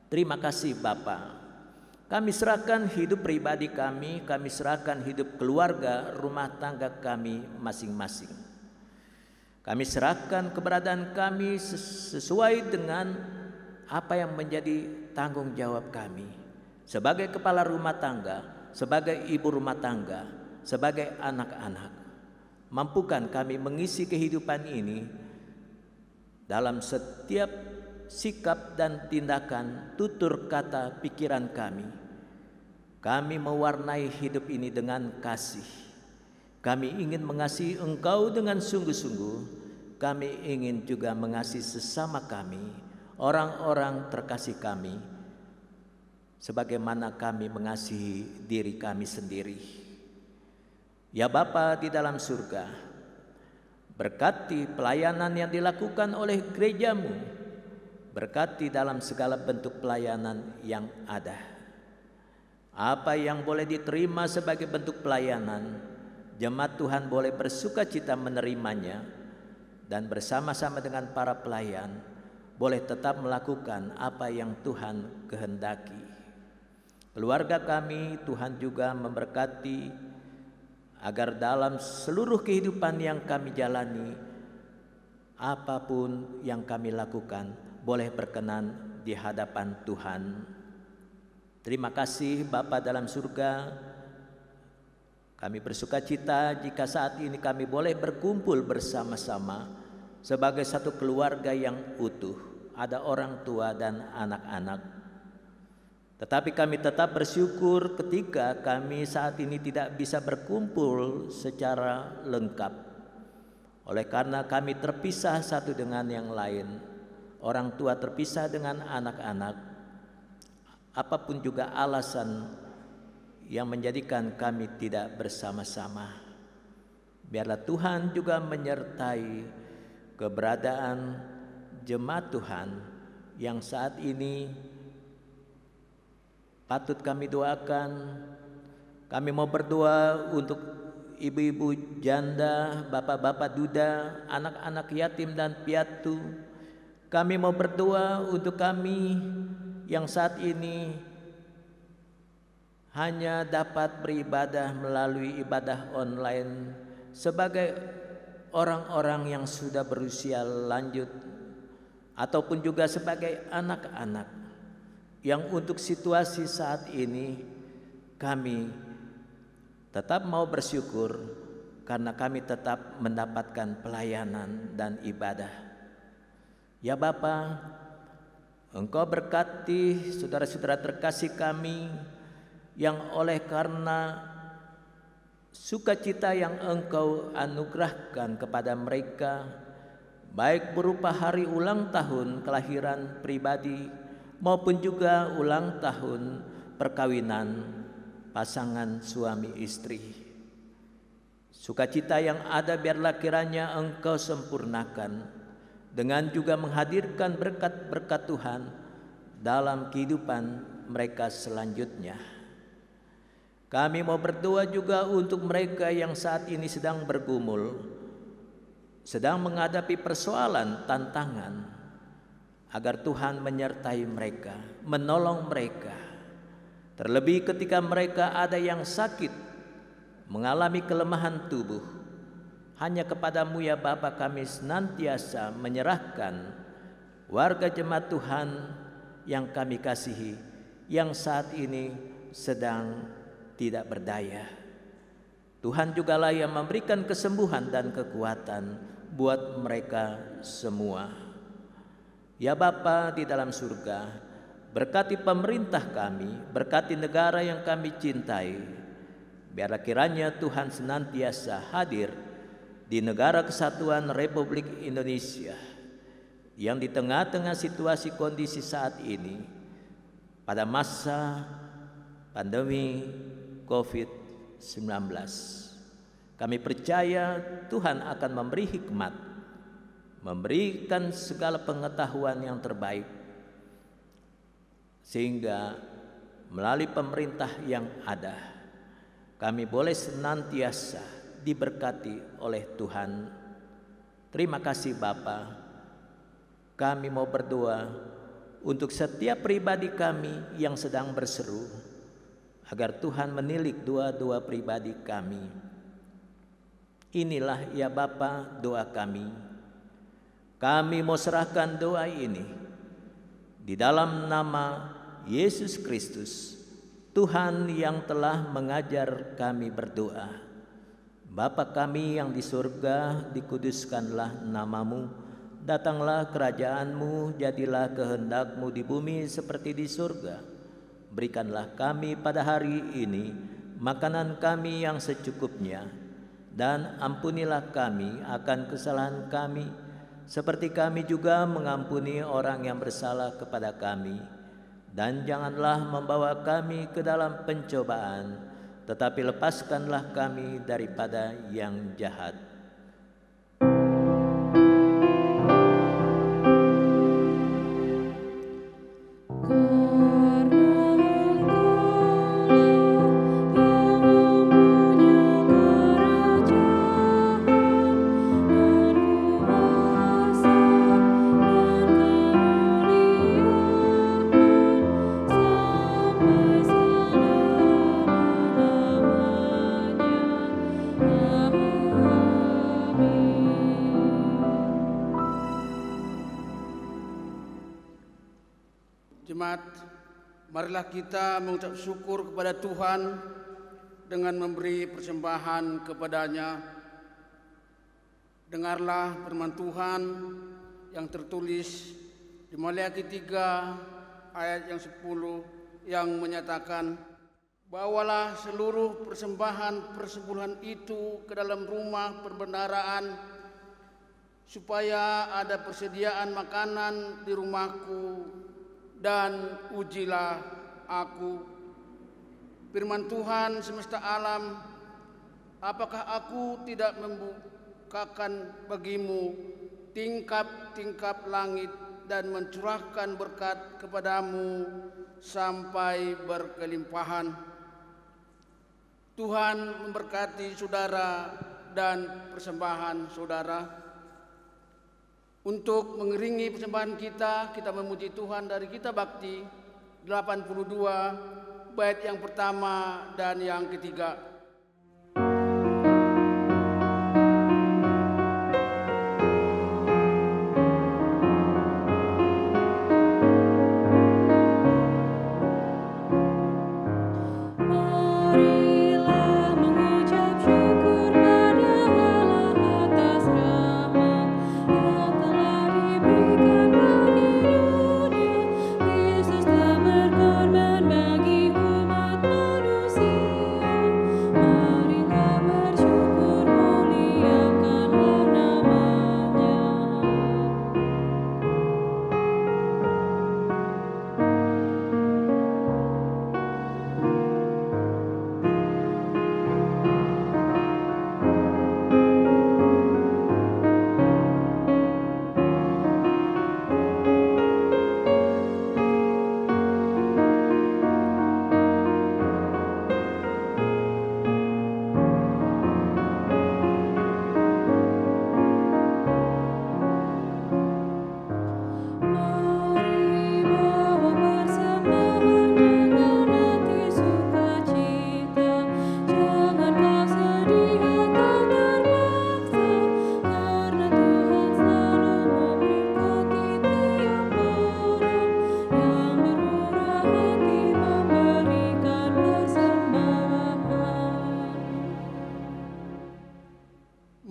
Terima kasih Bapa. Kami serahkan hidup pribadi kami serahkan hidup keluarga, rumah tangga kami masing-masing. Kami serahkan keberadaan kami sesuai dengan apa yang menjadi tanggung jawab kami. Sebagai kepala rumah tangga, sebagai ibu rumah tangga, sebagai anak-anak. Mampukan kami mengisi kehidupan ini dalam setiap sikap dan tindakan, tutur kata, pikiran kami. Kami mewarnai hidup ini dengan kasih. Kami ingin mengasihi Engkau dengan sungguh-sungguh. Kami ingin juga mengasihi sesama kami, orang-orang terkasih kami, sebagaimana kami mengasihi diri kami sendiri. Ya Bapa di dalam surga, berkati pelayanan yang dilakukan oleh gerejamu, berkati dalam segala bentuk pelayanan yang ada. Apa yang boleh diterima sebagai bentuk pelayanan, jemaat Tuhan boleh bersuka cita menerimanya, dan bersama-sama dengan para pelayan boleh tetap melakukan apa yang Tuhan kehendaki. Keluarga kami Tuhan juga memberkati, agar dalam seluruh kehidupan yang kami jalani, apapun yang kami lakukan boleh berkenan di hadapan Tuhan. Terima kasih Bapa dalam surga. Kami bersuka cita jika saat ini kami boleh berkumpul bersama-sama sebagai satu keluarga yang utuh. Ada orang tua dan anak-anak. Tetapi kami tetap bersyukur ketika kami saat ini tidak bisa berkumpul secara lengkap. Oleh karena kami terpisah satu dengan yang lain. Orang tua terpisah dengan anak-anak. Apapun juga alasan yang menjadikan kami tidak bersama-sama, biarlah Tuhan juga menyertai keberadaan jemaat Tuhan yang saat ini patut kami doakan. Kami mau berdoa untuk ibu-ibu janda, bapak-bapak duda, anak-anak yatim dan piatu. Kami mau berdoa untuk kami yang saat ini hanya dapat beribadah melalui ibadah online sebagai orang-orang yang sudah berusia lanjut, ataupun juga sebagai anak-anak yang untuk situasi saat ini kami tetap mau bersyukur karena kami tetap mendapatkan pelayanan dan ibadah. Ya Bapa, Engkau berkati saudara-saudara terkasih kami yang oleh karena sukacita yang Engkau anugerahkan kepada mereka, baik berupa hari ulang tahun kelahiran pribadi maupun juga ulang tahun perkawinan pasangan suami istri. Sukacita yang ada biarlah kiranya Engkau sempurnakan dengan juga menghadirkan berkat-berkat Tuhan dalam kehidupan mereka selanjutnya. Kami mau berdoa juga untuk mereka yang saat ini sedang bergumul, sedang menghadapi persoalan, tantangan, agar Tuhan menyertai mereka, menolong mereka. Terlebih ketika mereka ada yang sakit, mengalami kelemahan tubuh. Hanya kepadamu ya Bapa kami senantiasa menyerahkan warga jemaat Tuhan yang kami kasihi, yang saat ini sedang tidak berdaya. Tuhan jugalah yang memberikan kesembuhan dan kekuatan buat mereka semua. Ya Bapa di dalam surga, berkati pemerintah kami, berkati negara yang kami cintai. Biarlah kiranya Tuhan senantiasa hadir di negara kesatuan Republik Indonesia yang di tengah-tengah situasi kondisi saat ini pada masa pandemi COVID-19. Kami percaya Tuhan akan memberi hikmat, memberikan segala pengetahuan yang terbaik, sehingga melalui pemerintah yang ada kami boleh senantiasa diberkati oleh Tuhan. Terima kasih Bapa. Kami mau berdoa untuk setiap pribadi kami yang sedang berseru, agar Tuhan menilik doa-doa pribadi kami. Inilah ya Bapa doa kami. Kami mau serahkan doa ini di dalam nama Yesus Kristus, Tuhan yang telah mengajar kami berdoa. Bapa kami yang di surga, dikuduskanlah namamu. Datanglah kerajaanmu, jadilah kehendak-Mu di bumi seperti di surga. Berikanlah kami pada hari ini makanan kami yang secukupnya, dan ampunilah kami akan kesalahan kami, seperti kami juga mengampuni orang yang bersalah kepada kami. Dan janganlah membawa kami ke dalam pencobaan, tetapi lepaskanlah kami daripada yang jahat. Jemaat, marilah kita mengucap syukur kepada Tuhan dengan memberi persembahan kepada-Nya. Dengarlah firman Tuhan yang tertulis di Maleakhi 3 ayat yang 10 yang menyatakan, "Bawalah seluruh persembahan persepuluhan itu ke dalam rumah perbendaharaan, supaya ada persediaan makanan di rumahku, dan ujilah aku." Firman Tuhan semesta alam, apakah aku tidak membukakan bagimu tingkap-tingkap langit dan mencurahkan berkat kepadamu sampai berkelimpahan. Tuhan memberkati saudara dan persembahan saudara. Untuk mengiringi persembahan kita memuji Tuhan dari Kitab Bakti 82 bait yang pertama dan yang ketiga.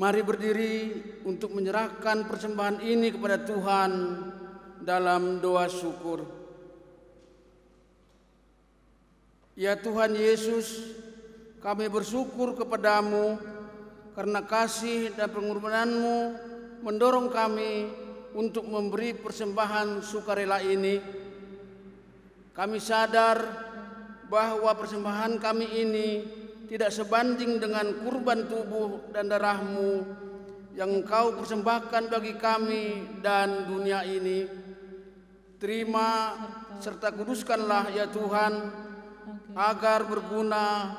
Mari berdiri untuk menyerahkan persembahan ini kepada Tuhan dalam doa syukur. Ya Tuhan Yesus, kami bersyukur kepadamu karena kasih dan pengorbanan-Mu mendorong kami untuk memberi persembahan sukarela ini. Kami sadar bahwa persembahan kami ini tidak sebanding dengan kurban tubuh dan darah-Mu yang Engkau persembahkan bagi kami dan dunia ini. Terima serta kuduskanlah ya Tuhan, agar berguna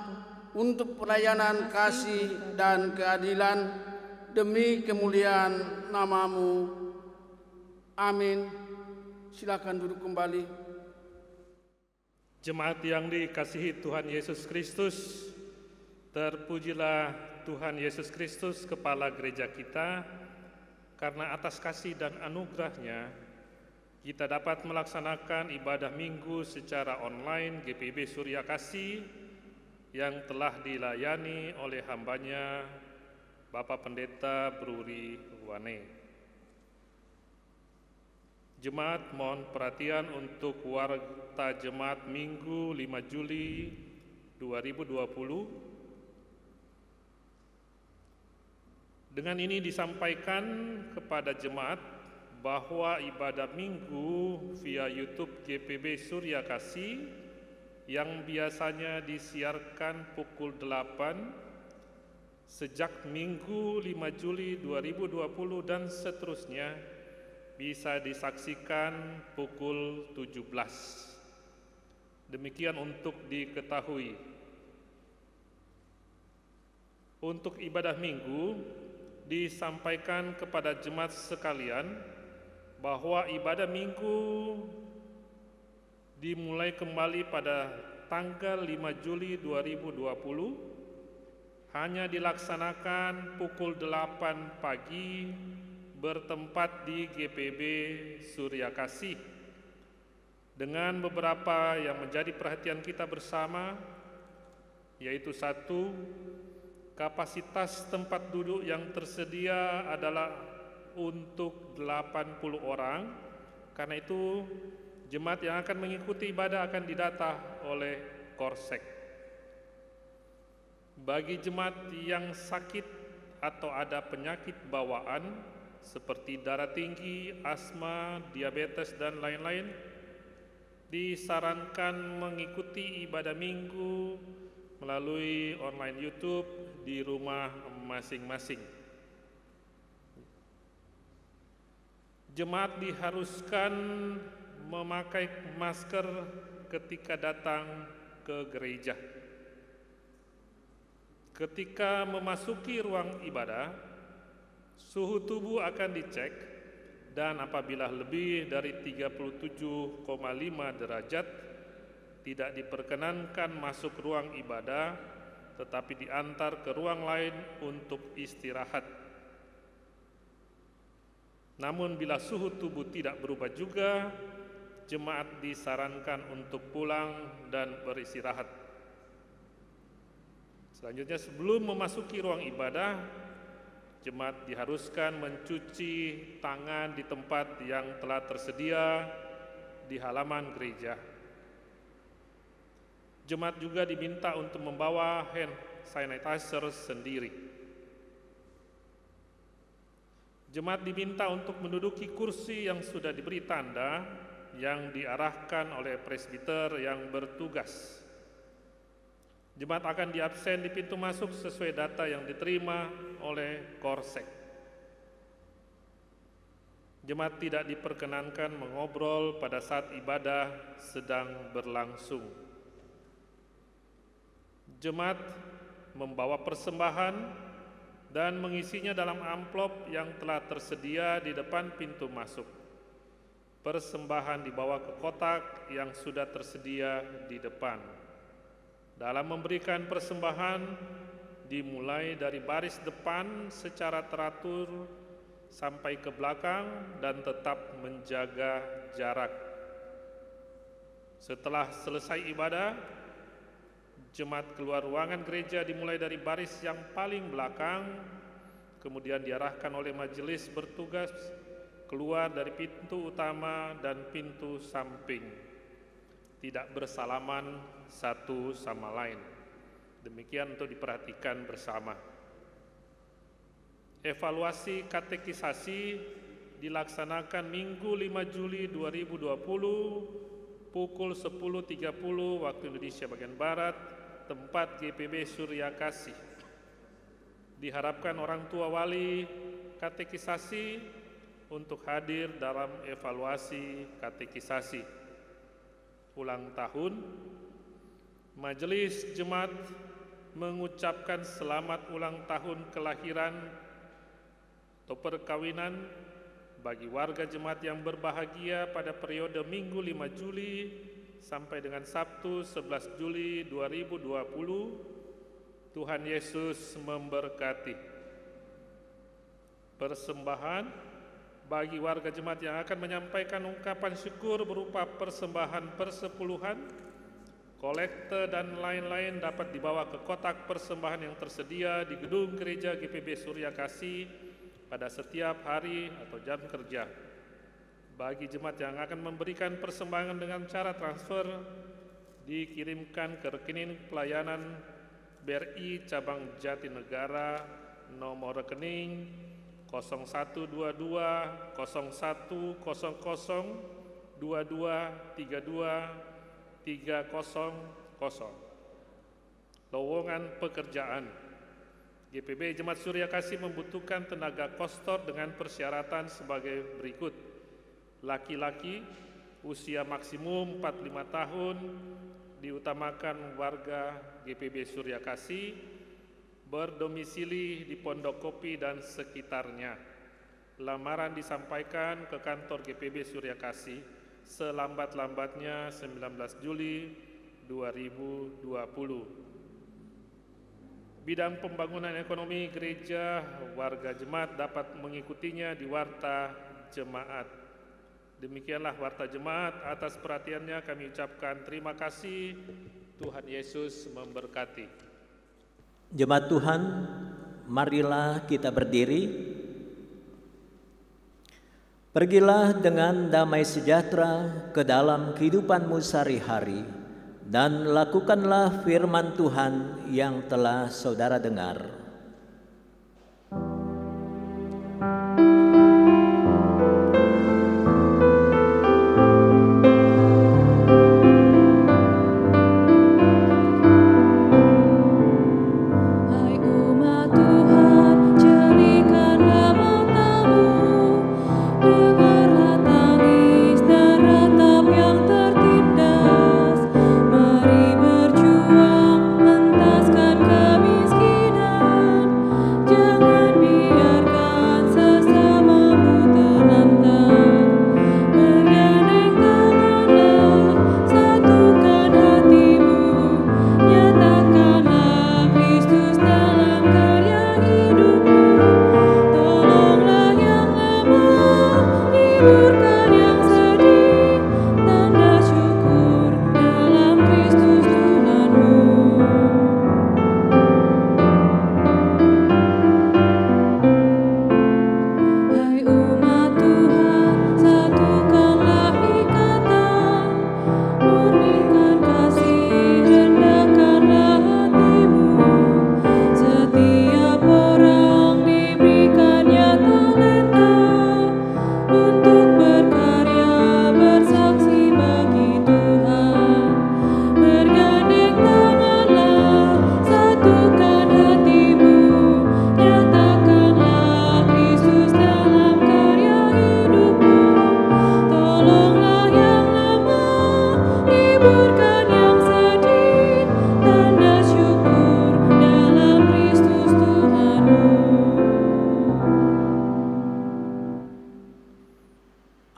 untuk pelayanan kasih dan keadilan demi kemuliaan nama-Mu. Amin. Silakan duduk kembali. Jemaat yang dikasihi Tuhan Yesus Kristus, terpujilah Tuhan Yesus Kristus, Kepala Gereja kita, karena atas kasih dan anugerah-Nya, kita dapat melaksanakan ibadah minggu secara online GPB Surya Kasih yang telah dilayani oleh hambanya Bapak Pendeta Bruri Wane. Jemaat mohon perhatian untuk warta jemaat Minggu 5 Juli 2020. Dengan ini disampaikan kepada jemaat bahwa ibadah Minggu via YouTube GPB Surya Kasih yang biasanya disiarkan pukul 8 sejak Minggu 5 Juli 2020 dan seterusnya bisa disaksikan pukul 17. Demikian untuk diketahui. Untuk ibadah Minggu disampaikan kepada jemaat sekalian bahwa ibadah Minggu dimulai kembali pada tanggal 5 Juli 2020, hanya dilaksanakan pukul 8 pagi bertempat di GPB Surya Kasih, dengan beberapa yang menjadi perhatian kita bersama, yaitu 1, kapasitas tempat duduk yang tersedia adalah untuk 80 orang. Karena itu jemaat yang akan mengikuti ibadah akan didata oleh Korsek. Bagi jemaat yang sakit atau ada penyakit bawaan seperti darah tinggi, asma, diabetes, dan lain-lain, disarankan mengikuti ibadah Minggu melalui online YouTube di rumah masing-masing. Jemaat diharuskan memakai masker ketika datang ke gereja. Ketika memasuki ruang ibadah, suhu tubuh akan dicek, dan apabila lebih dari 37,5 derajat, tidak diperkenankan masuk ruang ibadah, tetapi diantar ke ruang lain untuk istirahat. Namun bila suhu tubuh tidak berubah juga, jemaat disarankan untuk pulang dan beristirahat. Selanjutnya, sebelum memasuki ruang ibadah, jemaat diharuskan mencuci tangan di tempat yang telah tersedia di halaman gereja. Jemaat juga diminta untuk membawa hand sanitizer sendiri. Jemaat diminta untuk menduduki kursi yang sudah diberi tanda yang diarahkan oleh presbiter yang bertugas. Jemaat akan diabsen di pintu masuk sesuai data yang diterima oleh Korsek. Jemaat tidak diperkenankan mengobrol pada saat ibadah sedang berlangsung. Jemaat membawa persembahan dan mengisinya dalam amplop yang telah tersedia di depan pintu masuk. Persembahan dibawa ke kotak yang sudah tersedia di depan. Dalam memberikan persembahan, dimulai dari baris depan secara teratur sampai ke belakang dan tetap menjaga jarak. Setelah selesai ibadah, jemaat keluar ruangan gereja dimulai dari baris yang paling belakang, kemudian diarahkan oleh majelis bertugas keluar dari pintu utama dan pintu samping. Tidak bersalaman satu sama lain. Demikian untuk diperhatikan bersama. Evaluasi katekisasi dilaksanakan Minggu 5 Juli 2020 pukul 10.30 waktu Indonesia bagian Barat, tempat GPB Surya Kasih. Diharapkan orang tua wali katekisasi untuk hadir dalam evaluasi katekisasi. Ulang tahun, Majelis Jemaat mengucapkan selamat ulang tahun kelahiran atau perkawinan bagi warga jemaat yang berbahagia pada periode Minggu 5 Juli sampai dengan Sabtu 11 Juli 2020. Tuhan Yesus memberkati. Persembahan bagi warga jemaat yang akan menyampaikan ungkapan syukur berupa persembahan persepuluhan, kolekte dan lain-lain dapat dibawa ke kotak persembahan yang tersedia di gedung gereja GPB Surya Kasih pada setiap hari atau jam kerja. Bagi jemaat yang akan memberikan persembahan dengan cara transfer, dikirimkan ke rekening pelayanan BRI Cabang Jatinegara nomor rekening 0122 0100 2232 300. Lowongan pekerjaan. GPB Jemaat Surya Kasih membutuhkan tenaga kostor dengan persyaratan sebagai berikut. Laki-laki, usia maksimum 45 tahun, diutamakan warga GPB Surya Kasih, berdomisili di Pondok Kopi dan sekitarnya. Lamaran disampaikan ke kantor GPB Surya Kasih selambat-lambatnya 19 Juli 2020. Bidang pembangunan ekonomi gereja, warga jemaat dapat mengikutinya di Warta Jemaat. Demikianlah Warta Jemaat. Atas perhatiannya kami ucapkan terima kasih. Tuhan Yesus memberkati. Jemaat Tuhan, marilah kita berdiri. Pergilah dengan damai sejahtera ke dalam kehidupanmu sehari-hari, dan lakukanlah firman Tuhan yang telah saudara dengar.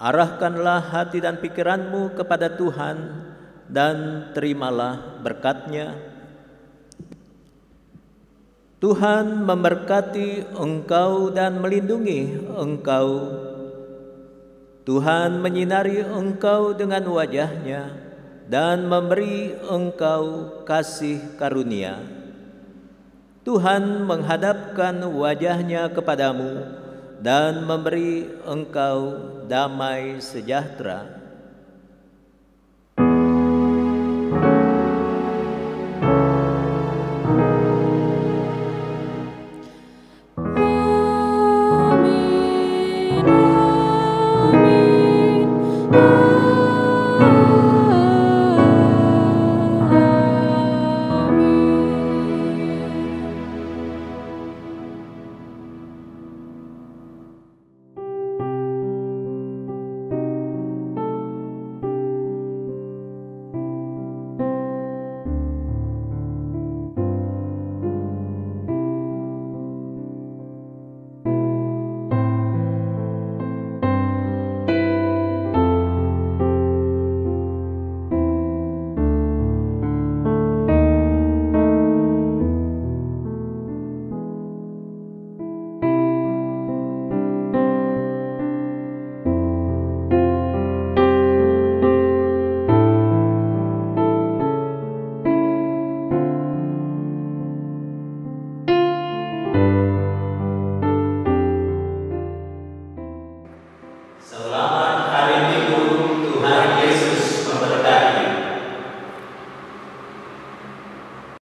Arahkanlah hati dan pikiranmu kepada Tuhan dan terimalah berkat-Nya. Tuhan memberkati engkau dan melindungi engkau. Tuhan menyinari engkau dengan wajah-Nya dan memberi engkau kasih karunia. Tuhan menghadapkan wajah-Nya kepadamu dan memberi engkau damai sejahtera. Amin, amin, amin.